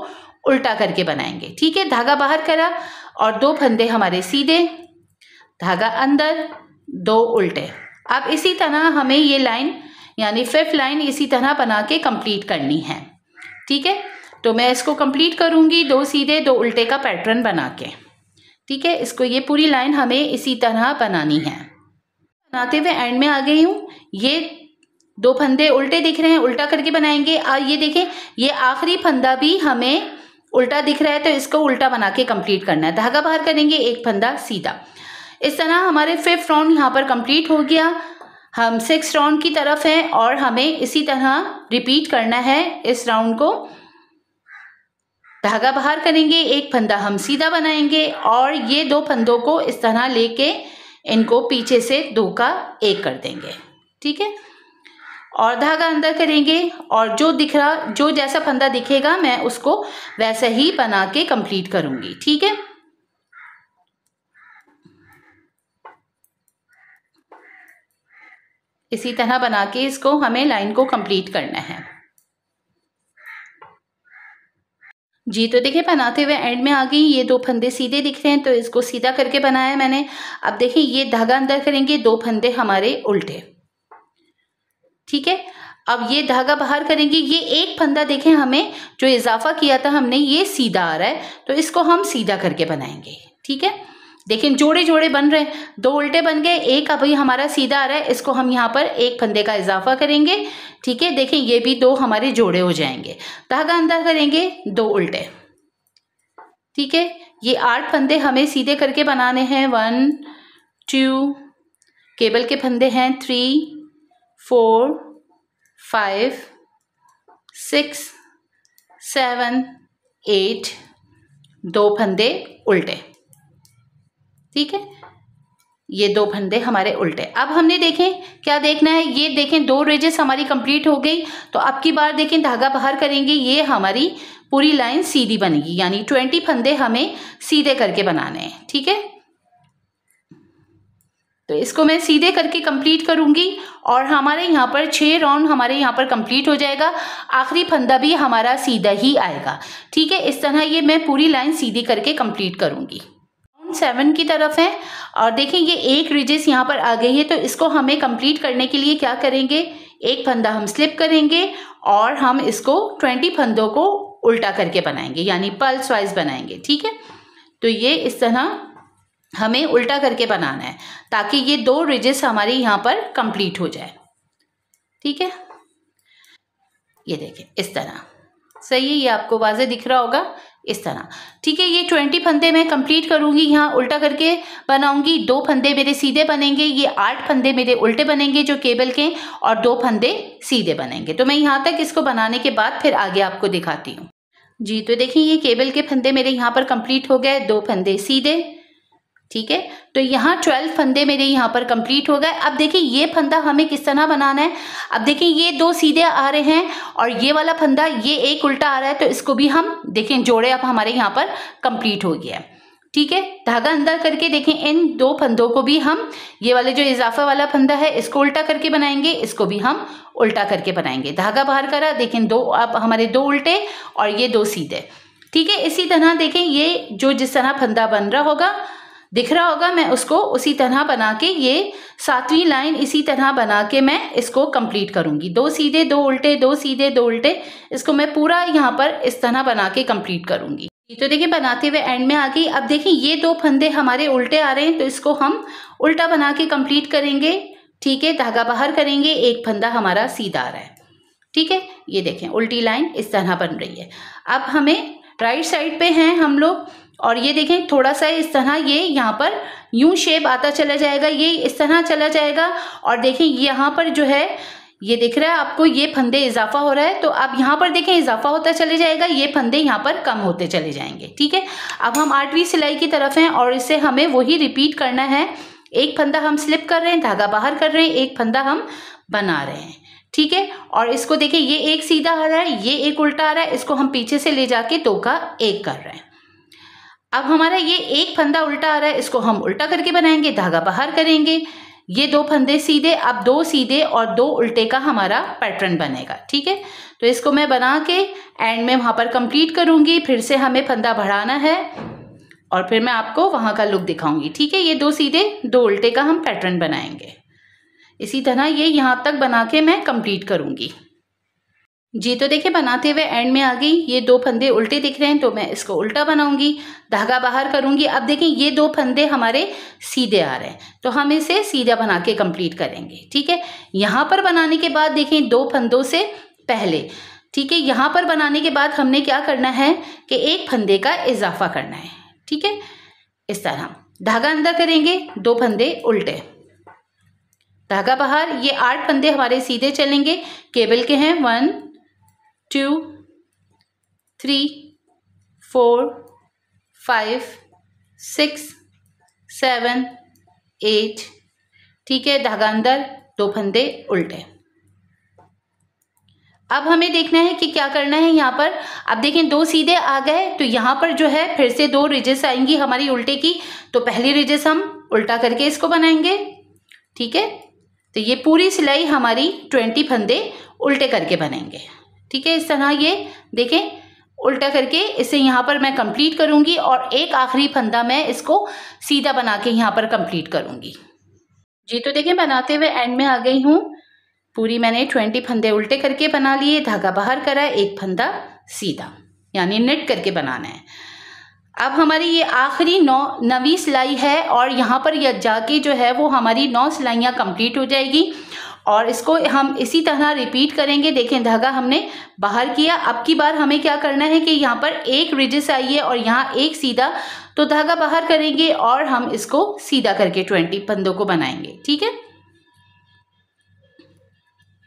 उल्टा करके बनाएंगे। ठीक है, धागा बाहर करा और 2 फंदे हमारे सीधे, धागा अंदर, 2 उल्टे। अब इसी तरह हमें ये लाइन यानी 5th लाइन इसी तरह बना के कंप्लीट करनी है। ठीक है, तो मैं इसको कंप्लीट करूंगी 2 सीधे 2 उल्टे का पैटर्न बना के। ठीक है, इसको ये पूरी लाइन हमें इसी तरह बनानी है। बनाते हुए एंड में आ गई हूँ। ये 2 फंदे उल्टे दिख रहे हैं, उल्टा करके बनाएंगे। और ये देखें ये आखिरी फंदा भी हमें उल्टा दिख रहा है, तो इसको उल्टा बना के कंप्लीट करना है। धागा बाहर करेंगे, एक फंदा सीधा। इस तरह हमारे 5th राउंड यहाँ पर कंप्लीट हो गया। हम 6th राउंड की तरफ हैं और हमें इसी तरह रिपीट करना है इस राउंड को। धागा बाहर करेंगे, एक फंदा हम सीधा बनाएंगे और ये 2 फंदों को इस तरह लेके इनको पीछे से 2 का 1 कर देंगे। ठीक है, और धागा अंदर करेंगे और जो दिख रहा, जो जैसा फंदा दिखेगा मैं उसको वैसे ही बना के कंप्लीट करूंगी। ठीक है, इसी तरह बना के इसको हमें लाइन को कंप्लीट करना है। जी, तो देखिए बनाते हुए एंड में आ गई। ये 2 फंदे सीधे दिख रहे हैं, तो इसको सीधा करके बनाया मैंने। अब देखिए ये धागा अंदर करेंगे, 2 फंदे हमारे उल्टे। ठीक है, अब ये धागा बाहर करेंगे। ये एक फंदा देखें हमें जो इजाफा किया था हमने, ये सीधा आ रहा है, तो इसको हम सीधा करके बनाएंगे। ठीक है, देखें जोड़े जोड़े बन रहे हैं, 2 उल्टे बन गए, एक अभी हमारा सीधा आ रहा है, इसको हम यहाँ पर एक फंदे का इजाफा करेंगे। ठीक है, देखें ये भी 2 हमारे जोड़े हो जाएंगे। धागा अंदर करेंगे, 2 उल्टे। ठीक है, ये 8 फंदे हमें सीधे करके बनाने हैं। 1 2, केबल के फंदे हैं 3 4 5 6 7 8, 2 फंदे उल्टे। ठीक है, ये 2 फंदे हमारे उल्टे। अब हमने देखें क्या देखना है, ये देखें 2 रेजेस हमारी कंप्लीट हो गई। तो अब की बार देखें धागा बाहर करेंगे, ये हमारी पूरी लाइन सीधी बनेगी, यानी 20 फंदे हमें सीधे करके बनाने हैं। ठीक है, तो इसको मैं सीधे करके कंप्लीट करूंगी और हमारे यहाँ पर 6 राउंड हमारे यहाँ पर कंप्लीट हो जाएगा। आखिरी फंदा भी हमारा सीधा ही आएगा। ठीक है, इस तरह ये मैं पूरी लाइन सीधी करके कंप्लीट करूंगी। 7 की तरफ है और देखिए ये एक रिजेस यहाँ पर आ गई है, तो इसको हमें कंप्लीट करने के लिए क्या करेंगे, एक फंदा हम स्लिप करेंगे और हम इसको 20 फंदों को उल्टा करके बनाएंगे, यानी पल्स वाइज बनाएंगे। ठीक है, तो ये इस तरह हमें उल्टा करके बनाना है ताकि ये 2 रिजेस हमारे यहाँ पर कंप्लीट हो जाए। ठीक है, ये देखें इस तरह सही है, ये आपको वाज़े दिख रहा होगा इस तरह। ठीक है, ये 20 फंदे मैं कंप्लीट करूंगी, यहाँ उल्टा करके बनाऊंगी। 2 फंदे मेरे सीधे बनेंगे, ये 8 फंदे मेरे उल्टे बनेंगे जो केबल के, और 2 फंदे सीधे बनेंगे। तो मैं यहाँ तक इसको बनाने के बाद फिर आगे आपको दिखाती हूँ। जी, तो देखिए ये केबल के फंदे मेरे यहाँ पर कंप्लीट हो गए, 2 फंदे सीधे। ठीक है। तो यहाँ 12 फंदे मेरे यहाँ पर कंप्लीट हो गए। अब देखिए ये फंदा हमें किस तरह बनाना है। अब देखिए ये 2 सीधे आ रहे हैं और ये वाला फंदा ये एक उल्टा आ रहा है, तो इसको भी हम देखें जोड़े अब हमारे यहाँ पर कंप्लीट हो गया है। ठीक है, धागा अंदर करके देखें इन 2 फंदों को भी हम, ये वाले जो इजाफा वाला फंदा है इसको उल्टा करके बनाएंगे, इसको भी हम उल्टा करके बनाएंगे। धागा बाहर करा, देखें 2 अब हमारे 2 उल्टे और ये 2 सीधे। ठीक है, इसी तरह देखें ये जो जिस तरह फंदा बन रहा होगा दिख रहा होगा, मैं उसको उसी तरह बना के ये 7वीं लाइन इसी तरह बना के मैं इसको कंप्लीट करूंगी। 2 सीधे 2 उल्टे 2 सीधे 2 उल्टे, इसको मैं पूरा यहाँ पर इस तरह बना के कंप्लीट करूंगी। तो देखिए बनाते हुए एंड में आ गई। अब देखिए ये 2 फंदे हमारे उल्टे आ रहे हैं, तो इसको हम उल्टा बना के कंप्लीट करेंगे। ठीक है, धागा बाहर करेंगे, एक फंदा हमारा सीधा आ रहा है। ठीक है, ये देखें उल्टी लाइन इस तरह बन रही है। अब हमें राइट साइड पे हैं हम लोग और ये देखें थोड़ा सा इस तरह ये यहाँ पर यूं शेप आता चला जाएगा, ये इस तरह चला जाएगा और देखें यहाँ पर जो है ये दिख रहा है आपको, ये फंदे इजाफा हो रहा है, तो अब यहाँ पर देखें इजाफा होता चले जाएगा, ये फंदे यहाँ पर कम होते चले जाएंगे। ठीक है, अब हम 8वीं सिलाई की तरफ हैं और इसे हमें वही रिपीट करना है। एक फंदा हम स्लिप कर रहे हैं, धागा बाहर कर रहे हैं, एक फंदा हम बना रहे हैं। ठीक है, और इसको देखिए ये एक सीधा आ रहा है, ये एक उल्टा आ रहा है, इसको हम पीछे से ले जाके 2 का 1 कर रहे हैं। अब हमारा ये एक फंदा उल्टा आ रहा है, इसको हम उल्टा करके बनाएंगे, धागा बाहर करेंगे, ये 2 फंदे सीधे, अब 2 सीधे और 2 उल्टे का हमारा पैटर्न बनेगा। ठीक है, तो इसको मैं बना के एंड में वहां पर कंप्लीट करूंगी, फिर से हमें फंदा बढ़ाना है और फिर मैं आपको वहां का लुक दिखाऊंगी। ठीक है, ये 2 सीधे 2 उल्टे का हम पैटर्न बनाएंगे। इसी तरह ये यहाँ तक बना के मैं कंप्लीट करूंगी जी। तो देखिए बनाते हुए एंड में आ गई, ये 2 फंदे उल्टे दिख रहे हैं तो मैं इसको उल्टा बनाऊंगी, धागा बाहर करूंगी। अब देखें ये 2 फंदे हमारे सीधे आ रहे हैं, तो हम इसे सीधा बना के कंप्लीट करेंगे। ठीक है, यहाँ पर बनाने के बाद देखें 2 फंदों से पहले, ठीक है, यहाँ पर बनाने के बाद हमने क्या करना है कि एक फंदे का इजाफा करना है। ठीक है, इस तरह धागा अंदर करेंगे, 2 फंदे उल्टे, धागा बाहर, ये 8 फंदे हमारे सीधे चलेंगे, केबल के हैं 1 2 3 4 5 6 7 8। ठीक है, धागा अंदर, 2 फंदे उल्टे। अब हमें देखना है कि क्या करना है यहाँ पर। अब देखें 2 सीधे आ गए, तो यहाँ पर जो है फिर से 2 रिजेस आएंगी हमारी उल्टे की, तो पहली रिजेस हम उल्टा करके इसको बनाएंगे। ठीक है, तो ये पूरी सिलाई हमारी 20 फंदे उल्टे करके बनेंगे। ठीक है, इस तरह ये देखें उल्टा करके इसे यहाँ पर मैं कंप्लीट करूंगी और एक आखिरी फंदा मैं इसको सीधा बना के यहाँ पर कंप्लीट करूंगी जी। तो देखें बनाते हुए एंड में आ गई हूँ, पूरी मैंने 20 फंदे उल्टे करके बना लिए, धागा बाहर करा, एक फंदा सीधा, यानी नेट करके बनाना है। अब हमारी ये आखिरी 9वीं सिलाई है और यहाँ पर यह जाके जो है वो हमारी 9 सिलाइयाँ कंप्लीट हो जाएगी और इसको हम इसी तरह रिपीट करेंगे। देखें धागा हमने बाहर किया, अब की बार हमें क्या करना है कि यहाँ पर एक रिजिस आई है और यहाँ एक सीधा, तो धागा बाहर करेंगे और हम इसको सीधा करके 20 फंदों को बनाएंगे। ठीक है,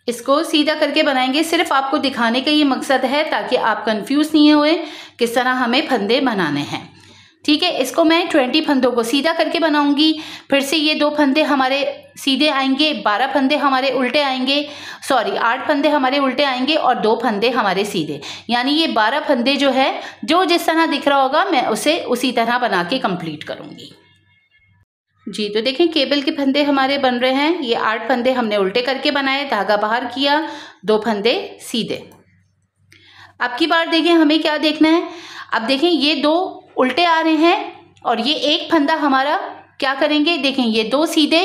इसको सीधा करके बनाएंगे, सिर्फ आपको दिखाने का ये मकसद है ताकि आप कंफ्यूज नहीं हुए किस तरह हमें फंदे बनाने हैं। ठीक है, इसको मैं 20 फंदों को सीधा करके बनाऊंगी, फिर से ये 2 फंदे हमारे सीधे आएंगे, 12 फंदे हमारे उल्टे आएंगे, 8 फंदे हमारे उल्टे आएंगे और 2 फंदे हमारे सीधे, यानी ये 12 फंदे जो है जो जिस तरह दिख रहा होगा मैं उसे उसी तरह बना के कंप्लीट करूंगी जी। तो देखें केबल के फंदे हमारे बन रहे हैं, ये 8 फंदे हमने उल्टे करके बनाए, धागा बाहर किया, 2 फंदे सीधे। अब की बार देखें हमें क्या देखना है। अब देखें ये 2 उल्टे आ रहे हैं और ये एक फंदा हमारा क्या करेंगे, देखें ये 2 सीधे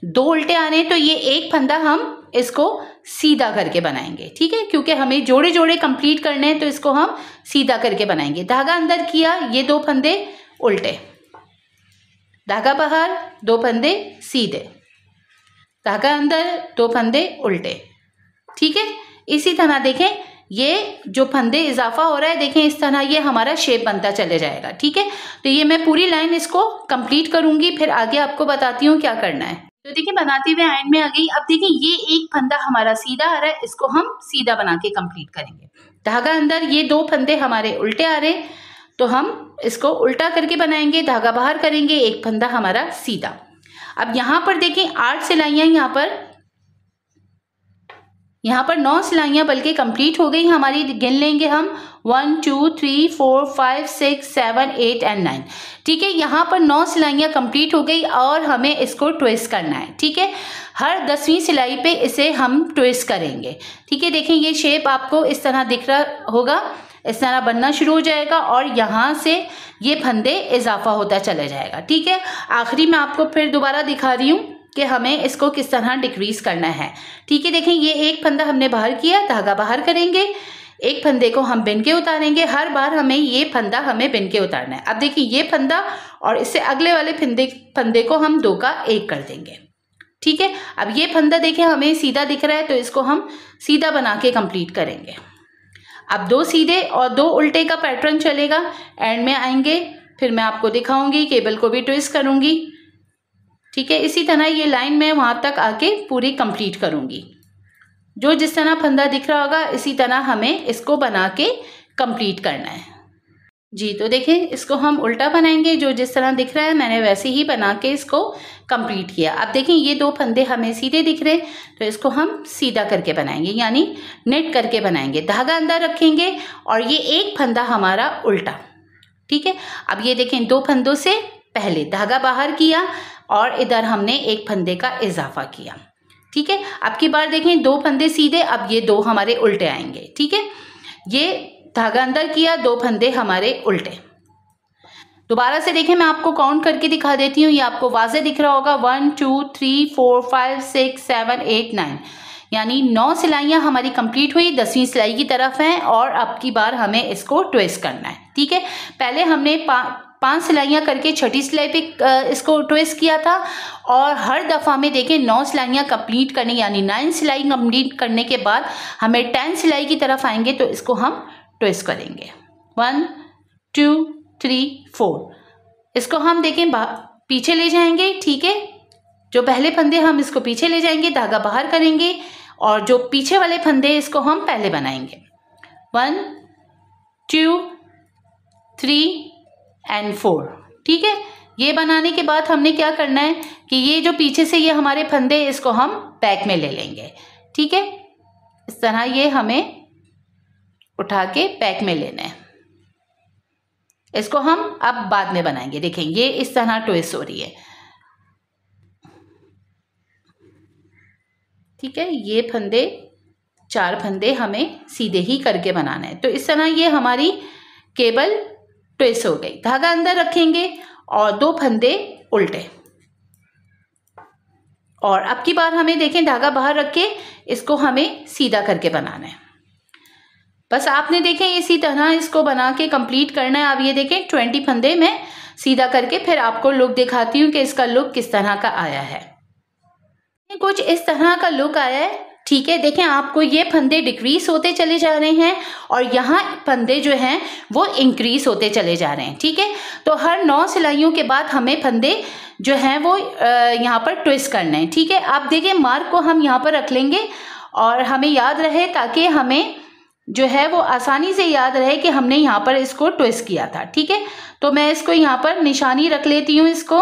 2 उल्टे आ रहे हैं, तो ये एक फंदा हम इसको सीधा करके बनाएंगे। ठीक है, क्योंकि हमें जोड़े जोड़े कंप्लीट करने हैं तो इसको हम सीधा करके बनाएंगे। धागा अंदर किया, ये 2 फंदे उल्टे, धागा बाहर, 2 फंदे सीधे, धागा अंदर, 2 फंदे उल्टे। ठीक है, इसी तरह देखें ये जो फंदे इजाफा हो रहा है, देखें इस तरह ये हमारा शेप बनता चले जाएगा। ठीक है, तो ये मैं पूरी लाइन इसको कंप्लीट करूंगी, फिर आगे आपको बताती हूँ क्या करना है। तो देखिए बनाते हुए एंड में आ गई। अब देखिए ये एक फंदा हमारा सीधा आ रहा है, इसको हम सीधा बना के कंप्लीट करेंगे। धागा अंदर, ये 2 फंदे हमारे उल्टे आ रहे, तो हम इसको उल्टा करके बनाएंगे, धागा बाहर करेंगे, एक फंदा हमारा सीधा। अब यहाँ पर देखें 8 सिलाइयाँ, यहाँ पर 9 सिलाइयाँ बल्कि कंप्लीट हो गई हमारी। गिन लेंगे हम 1 2 3 4 5 6 7 8 एंड 9। ठीक है, यहाँ पर 9 सिलाइयाँ कंप्लीट हो गई और हमें इसको ट्विस्ट करना है। ठीक है, हर 10वीं सिलाई पे इसे हम ट्विस्ट करेंगे। ठीक है, देखें ये शेप आपको इस तरह दिख रहा होगा, इस तरह बनना शुरू हो जाएगा और यहाँ से ये फंदे इजाफा होता चला जाएगा। ठीक है, आखिरी में आपको फिर दोबारा दिखा रही हूँ कि हमें इसको किस तरह डिक्रीज करना है। ठीक है, देखें ये एक फंदा हमने बाहर किया, धागा बाहर करेंगे, एक फंदे को हम बिन के उतारेंगे। हर बार हमें ये फंदा बिन के उतारना है। अब देखिए ये फंदा और इससे अगले वाले फंदे को हम 2 का 1 कर देंगे। ठीक है, अब ये फंदा देखें हमें सीधा दिख रहा है, तो इसको हम सीधा बना के कंप्लीट करेंगे। अब 2 सीधे और 2 उल्टे का पैटर्न चलेगा। एंड में आएंगे, फिर मैं आपको दिखाऊंगी, केबल को भी ट्विस्ट करूंगी। ठीक है, इसी तरह ये लाइन मैं वहां तक आके पूरी कंप्लीट करूंगी। जो जिस तरह फंदा दिख रहा होगा इसी तरह हमें इसको बना के कंप्लीट करना है जी। तो देखें इसको हम उल्टा बनाएंगे, जो जिस तरह दिख रहा है मैंने वैसे ही बना के इसको कंप्लीट किया। अब देखें ये 2 फंदे हमें सीधे दिख रहे हैं, तो इसको हम सीधा करके बनाएंगे, यानी नेट करके बनाएंगे। धागा अंदर रखेंगे और ये एक फंदा हमारा उल्टा। ठीक है, अब ये देखें 2 फंदों से पहले धागा बाहर किया और इधर हमने एक फंदे का इजाफा किया। ठीक है, अब की बार देखें 2 फंदे सीधे, अब ये 2 हमारे उल्टे आएंगे। ठीक है, ये धागा अंदर किया, 2 फंदे हमारे उल्टे। दोबारा से देखें, मैं आपको काउंट करके दिखा देती हूँ, ये आपको वाज़े दिख रहा होगा 1 2 3 4 5 6 7 8 9, यानी 9 सिलाइयाँ हमारी कंप्लीट हुई, 10वीं सिलाई की तरफ हैं और अब की बार हमें इसको ट्विस्ट करना है। ठीक है, पहले हमने 5 सिलाइयाँ करके छठी सिलाई पे इसको ट्विस्ट किया था और हर दफ़ा में देखें 9 सिलाइयाँ कंप्लीट करनी, यानी 9 सिलाई कंप्लीट करने के बाद हमें 10 सिलाई की तरफ आएंगे तो इसको हम ट्विस्ट करेंगे। 1 2 3 4, इसको हम देखें पीछे ले जाएंगे। ठीक है, जो पहले फंदे हम इसको पीछे ले जाएंगे, धागा बाहर करेंगे और जो पीछे वाले फंदे इसको हम पहले बनाएंगे। 1 2 3 एंड 4। ठीक है, ये बनाने के बाद हमने क्या करना है कि ये जो पीछे से ये हमारे फंदे इसको हम बैक में ले लेंगे। ठीक है, इस तरह ये हमें उठा के बैक में लेना है। इसको हम अब बाद में बनाएंगे। देखें ये इस तरह ट्विस्ट हो रही है। ठीक है, ये फंदे 4 फंदे हमें सीधे ही करके बनाना है। तो इस तरह ये हमारी केबल ट्विस्ट हो गई। धागा अंदर रखेंगे और 2 फंदे उल्टे, और अब की बार हमें देखें धागा बाहर रख के इसको हमें सीधा करके बनाना है। बस आपने देखें इसी तरह इसको बना के कंप्लीट करना है। अब ये देखें 20 फंदे मैं सीधा करके फिर आपको लुक दिखाती हूँ कि इसका लुक किस तरह का आया है। कुछ इस तरह का लुक आया है। ठीक है, देखें आपको ये फंदे डिक्रीज होते चले जा रहे हैं और यहाँ फंदे जो हैं वो इंक्रीज होते चले जा रहे हैं। ठीक है, तो हर 9 सिलाइयों के बाद हमें फंदे जो हैं वो यहाँ पर ट्विस्ट करना है। ठीक है, आप देखें मार्क को हम यहाँ पर रख लेंगे और हमें याद रहे, ताकि हमें जो है वो आसानी से याद रहे कि हमने यहाँ पर इसको ट्विस्ट किया था। ठीक है, तो मैं इसको यहाँ पर निशानी रख लेती हूँ। इसको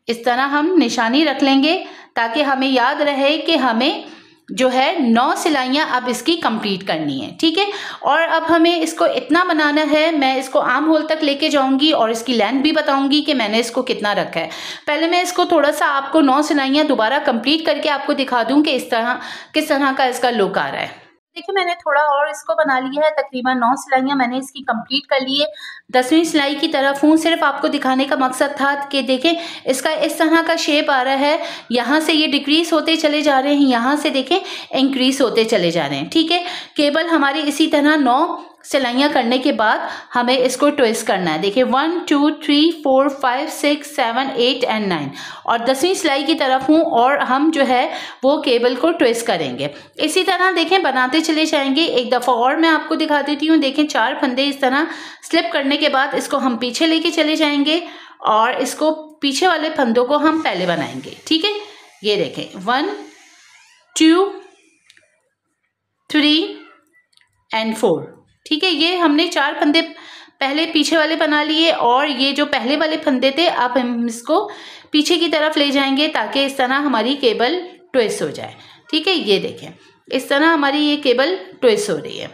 इस तरह हम निशानी रख लेंगे ताकि हमें याद रहे कि हमें जो है 9 सिलाइयाँ अब इसकी कंप्लीट करनी है। ठीक है, और अब हमें इसको इतना बनाना है, मैं इसको आर्म होल तक लेके जाऊंगी और इसकी लेंथ भी बताऊंगी कि मैंने इसको कितना रखा है। पहले मैं इसको थोड़ा सा आपको 9 सिलाइयाँ दोबारा कंप्लीट करके आपको दिखा दूं कि इस तरह किस तरह का इसका लुक आ रहा है। देखिए मैंने थोड़ा और इसको बना लिया है, तकरीबन 9 सिलाइयाँ मैंने इसकी कंप्लीट कर ली है। 10वीं सिलाई की तरफ हूँ। सिर्फ आपको दिखाने का मकसद था कि देखें इसका इस तरह का शेप आ रहा है। यहाँ से ये डिक्रीज होते चले जा रहे हैं, यहाँ से देखें इंक्रीज होते चले जा रहे हैं। ठीक है, केबल हमारी इसी तरह 9 सिलाइयाँ करने के बाद हमें इसको ट्विस्ट करना है। देखिए 1 2 3 4 5 6 7 8 एंड 9, और 10वीं सिलाई की तरफ हूँ और हम जो है वो केबल को ट्विस्ट करेंगे। इसी तरह देखें बनाते चले जाएंगे। एक दफ़ा और मैं आपको दिखा देती हूँ। देखें 4 फंदे इस तरह स्लिप करने के बाद इसको हम पीछे लेके चले जाएंगे और इसको पीछे वाले फंदों को हम पहले बनाएंगे। ठीक है, ये देखें 1 2 3 एंड 4। ठीक है, ये हमने 4 फंदे पहले पीछे वाले बना लिए और ये जो पहले वाले फंदे थे अब हम इसको पीछे की तरफ ले जाएंगे ताकि इस तरह हमारी केबल ट्विस्ट हो जाए। ठीक है, ये देखें इस तरह हमारी ये केबल ट्विस्ट हो रही है।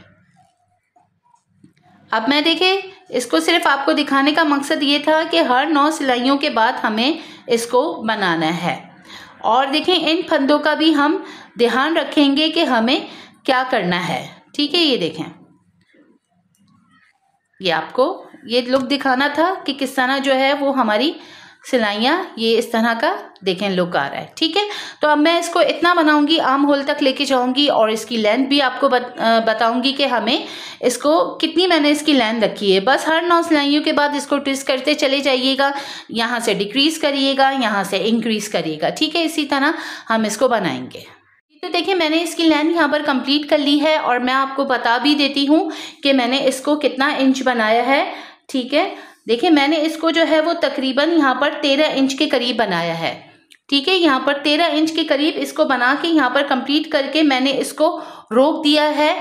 अब मैं देखें इसको सिर्फ आपको दिखाने का मकसद ये था कि हर 9 सिलाइयों के बाद हमें इसको बनाना है। और देखें इन फंदों का भी हम ध्यान रखेंगे कि हमें क्या करना है। ठीक है, ये देखें, ये आपको ये लुक दिखाना था कि किस तरह जो है वो हमारी सिलाइयाँ ये इस तरह का देखें लुक आ रहा है। ठीक है, तो अब मैं इसको इतना बनाऊंगी, आर्म होल तक लेके जाऊंगी और इसकी लेंथ भी आपको बताऊंगी कि हमें इसको कितनी मैंने इसकी लेंथ रखी है। बस हर 9 सिलाइयों के बाद इसको ट्विस्ट करते चले जाइएगा, यहाँ से डिक्रीज करिएगा, यहाँ से इंक्रीज करिएगा। ठीक है, इसी तरह हम इसको बनाएंगे। तो देखिए मैंने इसकी लेंथ यहाँ पर कंप्लीट कर ली है और मैं आपको बता भी देती हूँ कि मैंने इसको कितना इंच बनाया है। ठीक है, देखिए मैंने इसको जो है वो तकरीबन यहाँ पर 13 इंच के करीब बनाया है। ठीक है, यहाँ पर 13 इंच के करीब इसको बना के यहाँ पर कंप्लीट करके मैंने इसको रोक दिया है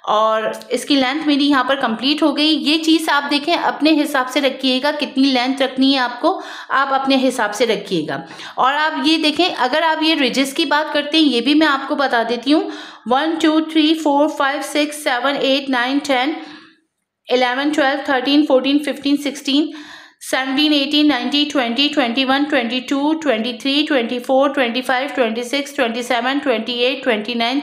और इसकी लेंथ मेरी यहाँ पर कंप्लीट हो गई। ये चीज़ आप देखें अपने हिसाब से रखिएगा, कितनी लेंथ रखनी है आपको आप अपने हिसाब से रखिएगा। और आप ये देखें अगर आप ये रिजेस की बात करते हैं ये भी मैं आपको बता देती हूँ। 1 2 3 4 5 6 7 8 9 10 11 12 13 14 15 16 17 18 19 20 21 22 23 24 25 26 27 28 29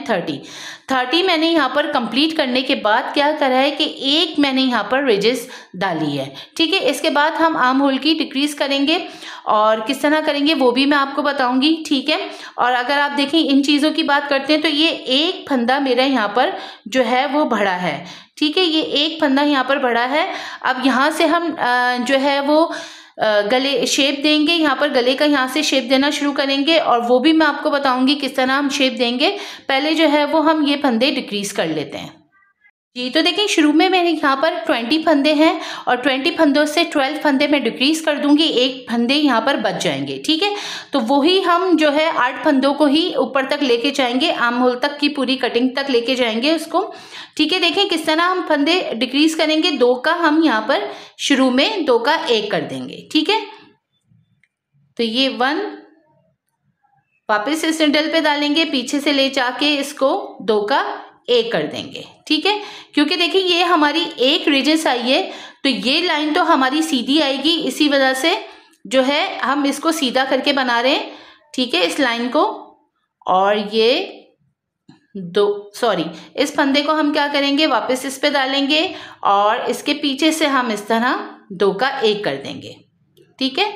30 मैंने यहाँ पर कंप्लीट करने के बाद क्या करा है कि एक मैंने यहाँ पर रिजेस डाली है। ठीक है, इसके बाद हम आर्म होल की डिक्रीज करेंगे और किस तरह करेंगे वो भी मैं आपको बताऊंगी। ठीक है, और अगर आप देखें इन चीज़ों की बात करते हैं तो ये एक फंदा मेरा यहाँ पर जो है वो बढ़ा है। ठीक है, ये एक फंदा यहाँ पर बढ़ा है। अब यहाँ से हम जो है वो गले शेप देंगे, यहाँ पर गले का यहाँ से शेप देना शुरू करेंगे और वो भी मैं आपको बताऊंगी किस तरह हम शेप देंगे। पहले जो है वो हम ये फंदे डिक्रीज कर लेते हैं जी। तो देखिए शुरू में मेरे यहाँ पर 20 फंदे हैं और 20 फंदों से 12 फंदे मैं डिक्रीज कर दूंगी, एक फंदे यहाँ पर बच जाएंगे। ठीक है, तो वही हम जो है 8 फंदों को ही ऊपर तक लेके जाएंगे, आर्म होल तक की पूरी कटिंग तक लेके जाएंगे उसको। ठीक है, देखें किस तरह हम फंदे डिक्रीज करेंगे। 2 का हम यहाँ पर शुरू में 2 का 1 कर देंगे। ठीक है, तो ये 1 वापस इस निडल पे डालेंगे, पीछे से ले जाके इसको 2 का 1 कर देंगे। ठीक है, क्योंकि देखिए ये हमारी एक रिजेस आई है तो ये लाइन तो हमारी सीधी आएगी, इसी वजह से जो है हम इसको सीधा करके बना रहे हैं। ठीक है, इस लाइन को और ये इस फंदे को हम क्या करेंगे वापस इस पे डालेंगे और इसके पीछे से हम इस तरह 2 का 1 कर देंगे। ठीक है,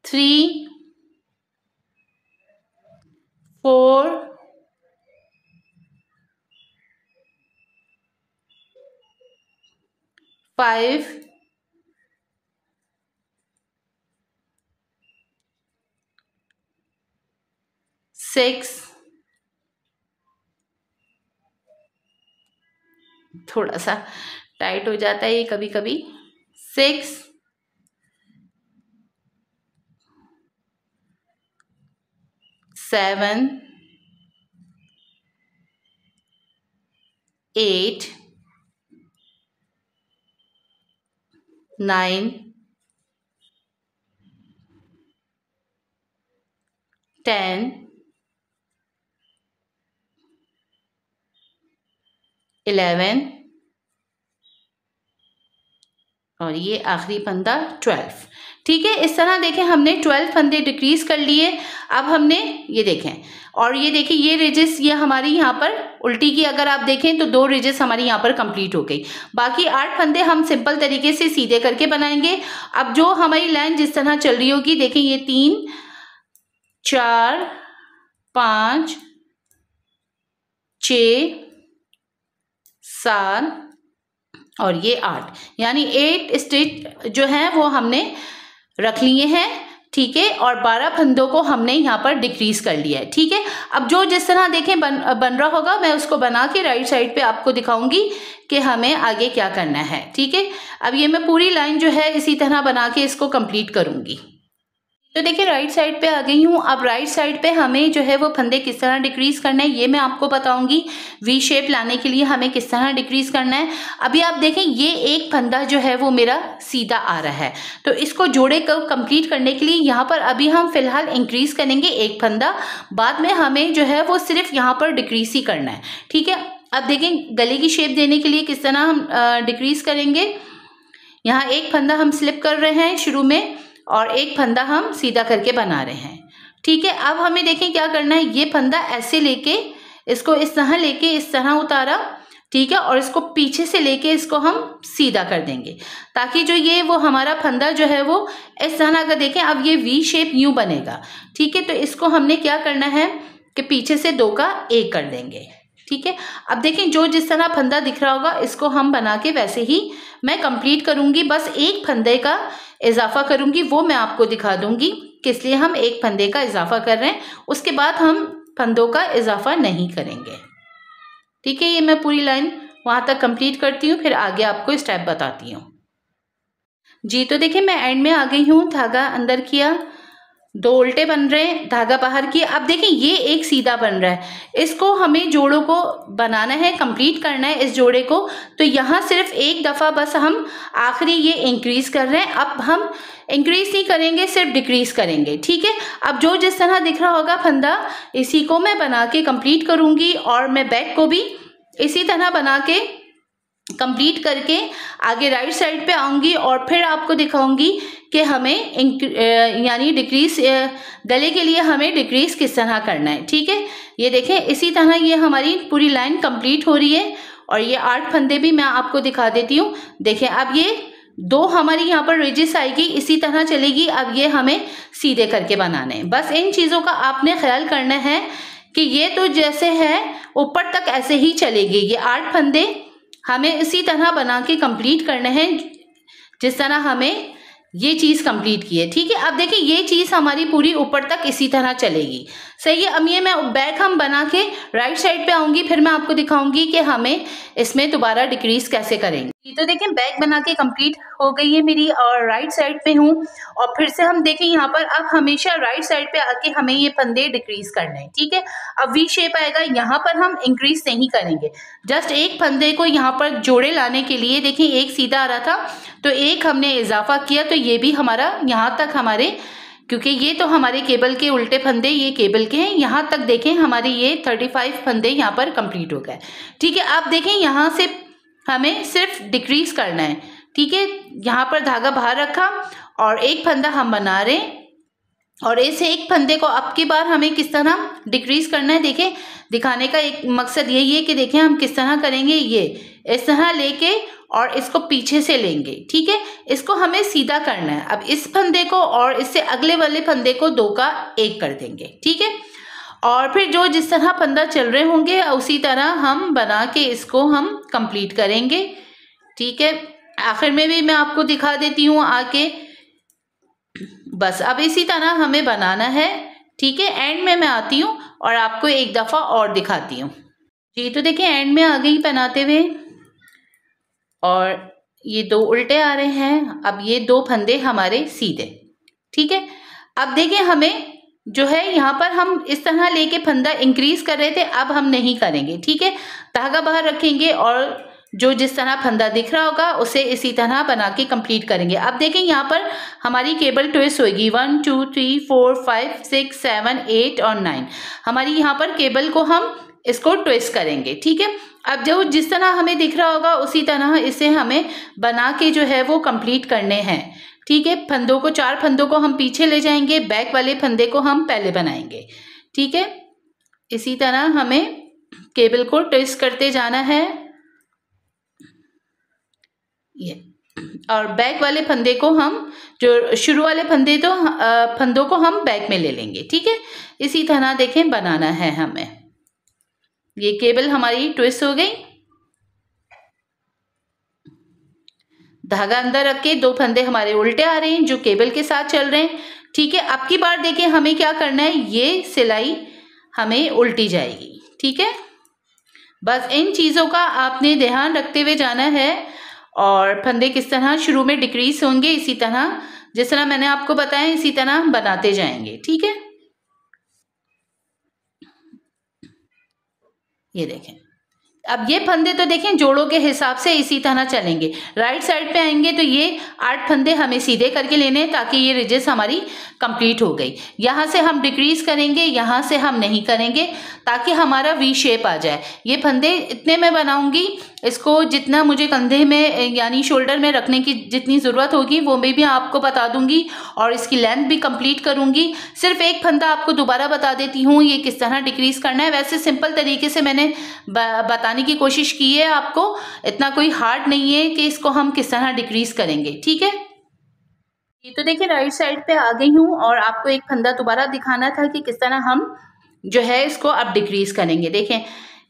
3 4 5 6 थोड़ा सा टाइट हो जाता है ये कभी कभी, 6 7 8 9 10 11 और ये आखिरी फंदा 12। ठीक है, इस तरह देखें हमने 12 फंदे डिक्रीज कर लिए। अब हमने ये देखें और ये देखिए ये रिजेस ये हमारी यहाँ पर उल्टी की अगर आप देखें तो 2 रिजेस हमारी यहाँ पर कंप्लीट हो गई। बाकी 8 फंदे हम सिंपल तरीके से सीधे करके बनाएंगे। अब जो हमारी लाइन जिस तरह चल रही होगी देखें ये 3 4 5 6 7 और ये 8 यानी 8 स्टिच जो है वो हमने रख लिए हैं। ठीक है, और 12 फंदों को हमने यहाँ पर डिक्रीज कर लिया है। ठीक है, अब जो जिस तरह देखें बन रहा होगा मैं उसको बना के राइट साइड पे आपको दिखाऊंगी कि हमें आगे क्या करना है। ठीक है, अब ये मैं पूरी लाइन जो है इसी तरह बना के इसको कंप्लीट करूंगी। तो देखिए राइट साइड पे आ गई हूँ। अब राइट साइड पे हमें जो है वो फंदे किस तरह डिक्रीज करना है ये मैं आपको बताऊंगी। वी शेप लाने के लिए हमें किस तरह डिक्रीज करना है। अभी आप देखें ये एक फंदा जो है वो मेरा सीधा आ रहा है, तो इसको जोड़े को कंप्लीट करने के लिए यहाँ पर अभी हम फिलहाल इंक्रीज करेंगे एक फंदा, बाद में हमें जो है वो सिर्फ यहाँ पर डिक्रीज ही करना है। ठीक है, अब देखें गले की शेप देने के लिए किस तरह हम डिक्रीज करेंगे। यहाँ एक फंदा हम स्लिप कर रहे हैं शुरू में और एक फंदा हम सीधा करके बना रहे हैं। ठीक है, अब हमें देखें क्या करना है। ये फंदा ऐसे लेके इसको इस तरह लेके इस तरह उतारा, ठीक है, और इसको पीछे से लेके इसको हम सीधा कर देंगे ताकि जो ये वो हमारा फंदा जो है वो इस तरह का देखें। अब ये वी शेप यूं बनेगा। ठीक है, तो इसको हमने क्या करना है कि पीछे से 2 का 1 कर देंगे। ठीक है, अब देखें जो जिस तरह फंदा दिख रहा होगा इसको हम बना के वैसे ही मैं कंप्लीट करूंगी। बस एक फंदे का इजाफा करूंगी, वो मैं आपको दिखा दूंगी किस लिए हम एक फंदे का इजाफा कर रहे हैं। उसके बाद हम फंदों का इजाफा नहीं करेंगे। ठीक है, ये मैं पूरी लाइन वहां तक कंप्लीट करती हूँ, फिर आगे आपको स्टेप बताती हूँ। जी, तो देखिए मैं एंड में आ गई हूँ। धागा अंदर किया, 2 उल्टे बन रहे हैं, धागा बाहर किया। अब देखिए ये एक सीधा बन रहा है, इसको हमें जोड़ों को बनाना है, कंप्लीट करना है इस जोड़े को। तो यहाँ सिर्फ एक दफ़ा बस हम आखिरी ये इंक्रीज कर रहे हैं। अब हम इंक्रीज नहीं करेंगे, सिर्फ डिक्रीज करेंगे। ठीक है, अब जो जिस तरह दिख रहा होगा फंदा इसी को मैं बना के कंप्लीट करूँगी और मैं बैक को भी इसी तरह बना के कंप्लीट करके आगे राइट साइड पे आऊँगी और फिर आपको दिखाऊंगी कि हमें यानी डिक्रीज गले के लिए हमें डिक्रीज किस तरह करना है। ठीक है, ये देखें इसी तरह ये हमारी पूरी लाइन कंप्लीट हो रही है और ये 8 फंदे भी मैं आपको दिखा देती हूँ। देखें अब ये 2 हमारी यहाँ पर रिजिस आएगी, इसी तरह चलेगी। अब ये हमें सीधे करके बनाने हैं। बस इन चीज़ों का आपने ख्याल करना है कि ये तो जैसे है ऊपर तक ऐसे ही चलेगी। ये 8 फंदे हमें इसी तरह बना के कंप्लीट करने हैं जिस तरह हमें ये चीज़ कंप्लीट की है। ठीक है, अब देखिए ये चीज़ हमारी पूरी ऊपर तक इसी तरह चलेगी। सही है, अब ये मैं बैक हम बना के राइट साइड पे आऊँगी, फिर मैं आपको दिखाऊंगी कि हमें इसमें दोबारा डिक्रीज कैसे करेंगे। तो देखें बैक बना के कंप्लीट हो गई है मेरी और राइट साइड पे हूँ। और फिर से हम देखें यहाँ पर अब हमेशा राइट साइड पे आके हमें ये फंदे डिक्रीज करने हैं। ठीक है, अब वी शेप आएगा, यहाँ पर हम इंक्रीज नहीं करेंगे, जस्ट एक फंदे को यहाँ पर जोड़े लाने के लिए देखें एक सीधा आ रहा था तो एक हमने इजाफा किया, तो ये भी हमारा यहाँ तक हमारे, क्योंकि ये तो हमारे केबल के उल्टे फंदे ये केबल के हैं, यहाँ तक देखें हमारे ये 35 फंदे यहाँ पर कंप्लीट हो गए। ठीक है, आप देखें यहाँ से हमें सिर्फ डिक्रीज करना है। ठीक है, यहाँ पर धागा बाहर रखा और एक फंदा हम बना रहे हैं और इस एक फंदे को अब की बार हमें किस तरह डिक्रीज करना है। देखें दिखाने का एक मकसद यही है कि देखें हम किस तरह करेंगे। ये इस तरह लेके और इसको पीछे से लेंगे। ठीक है, इसको हमें सीधा करना है। अब इस फंदे को और इससे अगले वाले फंदे को 2 का 1 कर देंगे। ठीक है, और फिर जो जिस तरह फंदा चल रहे होंगे उसी तरह हम बना के इसको हम कंप्लीट करेंगे। ठीक है, आखिर में भी मैं आपको दिखा देती हूँ आके। बस अब इसी तरह हमें बनाना है। ठीक है, एंड में मैं आती हूँ और आपको एक दफ़ा और दिखाती हूँ। जी, तो देखिए एंड में आ गई बनाते हुए और ये 2 उल्टे आ रहे हैं। अब ये 2 फंदे हमारे सीधे। ठीक है, अब देखें हमें जो है यहाँ पर हम इस तरह लेके फंदा इंक्रीज कर रहे थे, अब हम नहीं करेंगे। ठीक है, धागा बाहर रखेंगे और जो जिस तरह फंदा दिख रहा होगा उसे इसी तरह बना के कंप्लीट करेंगे। अब देखें यहाँ पर हमारी केबल ट्विस्ट होगी 1 2 3 4 5 6 7 8 और 9। हमारी यहाँ पर केबल को हम इसको ट्विस्ट करेंगे। ठीक है, अब जो जिस तरह हमें दिख रहा होगा उसी तरह इसे हमें बना के जो है वो कंप्लीट करने हैं। ठीक है, फंदों को 4 फंदों को हम पीछे ले जाएंगे, बैक वाले फंदे को हम पहले बनाएंगे। ठीक है, इसी तरह हमें केबल को ट्विस्ट करते जाना है ये, और बैक वाले फंदे को हम जो शुरू वाले फंदों को हम बैक में ले लेंगे। ठीक है, इसी तरह देखें बनाना है हमें। ये केबल हमारी ट्विस्ट हो गई, धागा अंदर रख के 2 फंदे हमारे उल्टे आ रहे हैं जो केबल के साथ चल रहे हैं। ठीक है, अब की बार देखें हमें क्या करना है, ये सिलाई हमें उल्टी जाएगी। ठीक है, बस इन चीज़ों का आपने ध्यान रखते हुए जाना है और फंदे किस तरह शुरू में डिक्रीज होंगे इसी तरह जिस तरह मैंने आपको बताया इसी तरह बनाते जाएंगे। ठीक है, ये देखें। अब ये फंदे तो देखें जोड़ों के हिसाब से इसी तरह चलेंगे। राइट साइड पे आएंगे तो ये 8 फंदे हमें सीधे करके लेने हैं ताकि ये रिजेस हमारी कंप्लीट हो गई। यहाँ से हम डिक्रीज करेंगे, यहाँ से हम नहीं करेंगे ताकि हमारा वी शेप आ जाए। ये फंदे इतने में बनाऊंगी, इसको जितना मुझे कंधे में यानी शोल्डर में रखने की जितनी ज़रूरत होगी वो मैं भी आपको बता दूंगी और इसकी लेंथ भी कंप्लीट करूंगी। सिर्फ एक फंदा आपको दोबारा बता देती हूँ ये किस तरह डिक्रीज करना है। वैसे सिंपल तरीके से मैंने बताने की कोशिश की है आपको, इतना कोई हार्ड नहीं है कि इसको हम किस तरह डिक्रीज करेंगे। ठीक है, ये तो देखिए राइट साइड पे आ गई हूँ और आपको एक फंदा दोबारा दिखाना था कि किस तरह हम जो है इसको अब डिक्रीज करेंगे। देखें,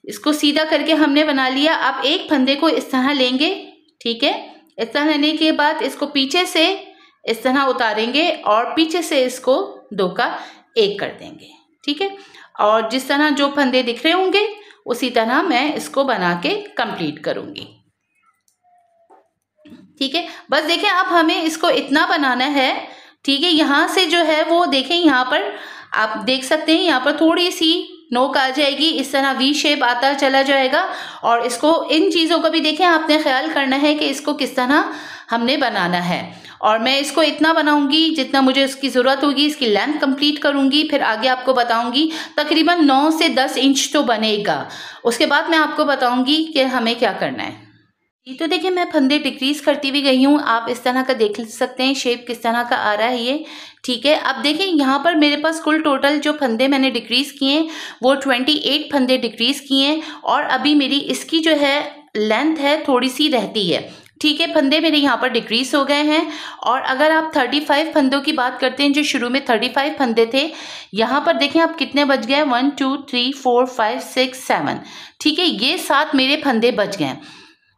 इसको सीधा करके हमने बना लिया। अब एक फंदे को इस तरह लेंगे, ठीक है। इस तरह लेने के बाद इसको पीछे से इस तरह उतारेंगे और पीछे से इसको 2 का 1 कर देंगे, ठीक है। और जिस तरह जो फंदे दिख रहे होंगे उसी तरह मैं इसको बना के कंप्लीट करूंगी, ठीक है। बस देखें अब हमें इसको इतना बनाना है, ठीक है। यहाँ से जो है वो देखें, यहाँ पर आप देख सकते हैं यहाँ पर थोड़ी सी नोक आ जाएगी, इस तरह वी शेप आता चला जाएगा। और इसको इन चीज़ों का भी देखें आपने ख्याल करना है कि इसको किस तरह हमने बनाना है। और मैं इसको इतना बनाऊंगी जितना मुझे उसकी ज़रूरत होगी, इसकी लेंथ कंप्लीट करूंगी, फिर आगे आपको बताऊंगी। तकरीबन 9 से 10 इंच तो बनेगा, उसके बाद मैं आपको बताऊंगी कि हमें क्या करना है। तो देखिए मैं फंदे डिक्रीज करती भी गई हूँ, आप इस तरह का देख सकते हैं शेप किस तरह का आ रहा है ये, ठीक है। अब देखें यहाँ पर मेरे पास कुल टोटल जो फंदे मैंने डिक्रीज किए वो 28 फंदे डिक्रीज किए हैं। और अभी मेरी इसकी जो है लेंथ है थोड़ी सी रहती है, ठीक है। फंदे मेरे यहाँ पर डिक्रीज हो गए हैं। और अगर आप 35 फंदों की बात करते हैं, जो शुरू में 35 फंदे थे, यहाँ पर देखें आप कितने बच गए, 1 2 3 4 5 6 7, ठीक है। ये 7 मेरे फंदे बच गए।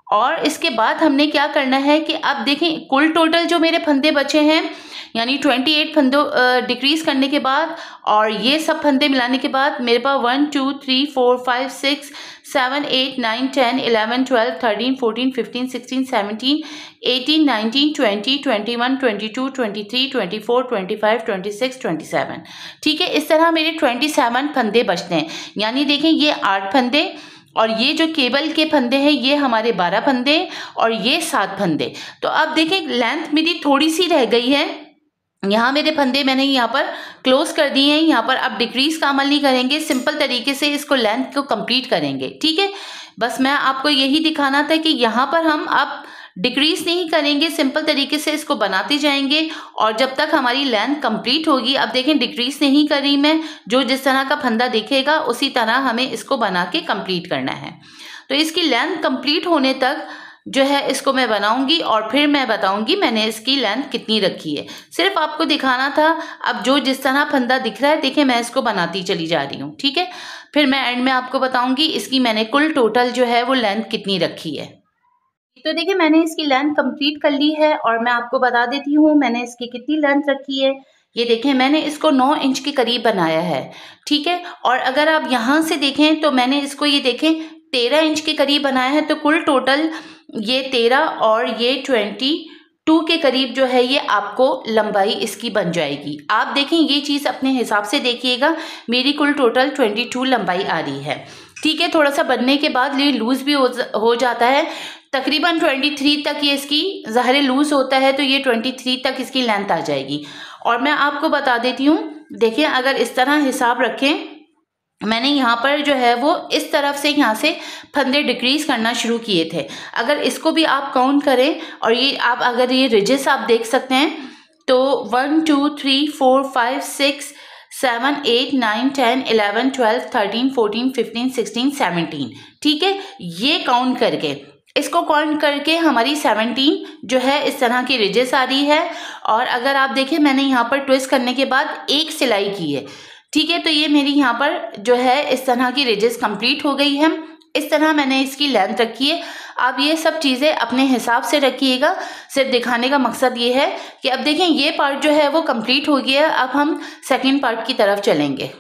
और इसके बाद हमने क्या करना है कि अब देखें कुल टोटल जो मेरे फंदे बचे हैं, यानी 28 फंदों डिक्रीज करने के बाद और ये सब फंदे मिलाने के बाद मेरे पास 1 2 3 4 5 6 7 8 9 10 11 12 13 14 15 16 17 18 19 20 21 22 23 24 25 26 27, ठीक है। इस तरह मेरे 27 फंदे बचते हैं। यानी देखें ये 8 फंदे और ये जो केबल के फंदे हैं ये हमारे 12 फंदे और ये 7 फंदे। तो अब देखें लेंथ मेरी थोड़ी सी रह गई है, यहाँ मेरे फंदे मैंने यहाँ पर क्लोज कर दिए हैं। यहाँ पर अब डिक्रीज का अमल नहीं करेंगे, सिंपल तरीके से इसको लेंथ को कंप्लीट करेंगे, ठीक है। बस मैं आपको यही दिखाना था कि यहाँ पर हम अब डिक्रीज नहीं करेंगे, सिंपल तरीके से इसको बनाते जाएंगे और जब तक हमारी लेंथ कंप्लीट होगी। अब देखें डिक्रीज नहीं करी मैं, जो जिस तरह का फंदा दिखेगा उसी तरह हमें इसको बना के कंप्लीट करना है। तो इसकी लेंथ कंप्लीट होने तक जो है इसको मैं बनाऊंगी और फिर मैं बताऊंगी मैंने इसकी लेंथ कितनी रखी है। सिर्फ आपको दिखाना था। अब जो जिस तरह फंदा दिख रहा है देखिए मैं इसको बनाती चली जा रही हूँ, ठीक है। फिर मैं एंड में आपको बताऊंगी इसकी मैंने कुल टोटल जो है वो लेंथ कितनी रखी है। तो देखिए मैंने इसकी लेंथ कंप्लीट कर ली है और मैं आपको बता देती हूँ मैंने इसकी कितनी लेंथ रखी है। ये देखें मैंने इसको 9 इंच के करीब बनाया है, ठीक है। और अगर आप यहाँ से देखें तो मैंने इसको ये देखें 13 इंच के करीब बनाया है। तो कुल टोटल ये 13 और ये 22 के करीब जो है ये आपको लंबाई इसकी बन जाएगी। आप देखें ये चीज़ अपने हिसाब से देखिएगा, मेरी कुल टोटल 22 लंबाई आ रही है, ठीक है। थोड़ा सा बनने के बाद ये लूज़ भी हो जाता है, तकरीबन 23 तक ये इसकी ज़ाहिर लूज़ होता है, तो ये 23 तक इसकी लेंथ आ जाएगी। और मैं आपको बता देती हूँ, देखिए अगर इस तरह हिसाब रखें, मैंने यहाँ पर जो है वो इस तरफ से यहाँ से फंदे डिक्रीज करना शुरू किए थे। अगर इसको भी आप काउंट करें और ये आप अगर ये रिजेस आप देख सकते हैं तो 1 2 3 4 5 6 7 8 9 10 11 12 13 14 15 16 17, ठीक है। ये काउंट करके इसको काउंट करके हमारी 17 जो है इस तरह की रिजेस आ रही है। और अगर आप देखें मैंने यहाँ पर ट्विस्ट करने के बाद एक सिलाई की है, ठीक है। तो ये मेरी यहाँ पर जो है इस तरह की रिजेस कंप्लीट हो गई है। इस तरह मैंने इसकी लेंथ रखी है। आप ये सब चीज़ें अपने हिसाब से रखिएगा, सिर्फ दिखाने का मकसद ये है कि अब देखें ये पार्ट जो है वो कंप्लीट हो गया है। अब हम सेकंड पार्ट की तरफ चलेंगे।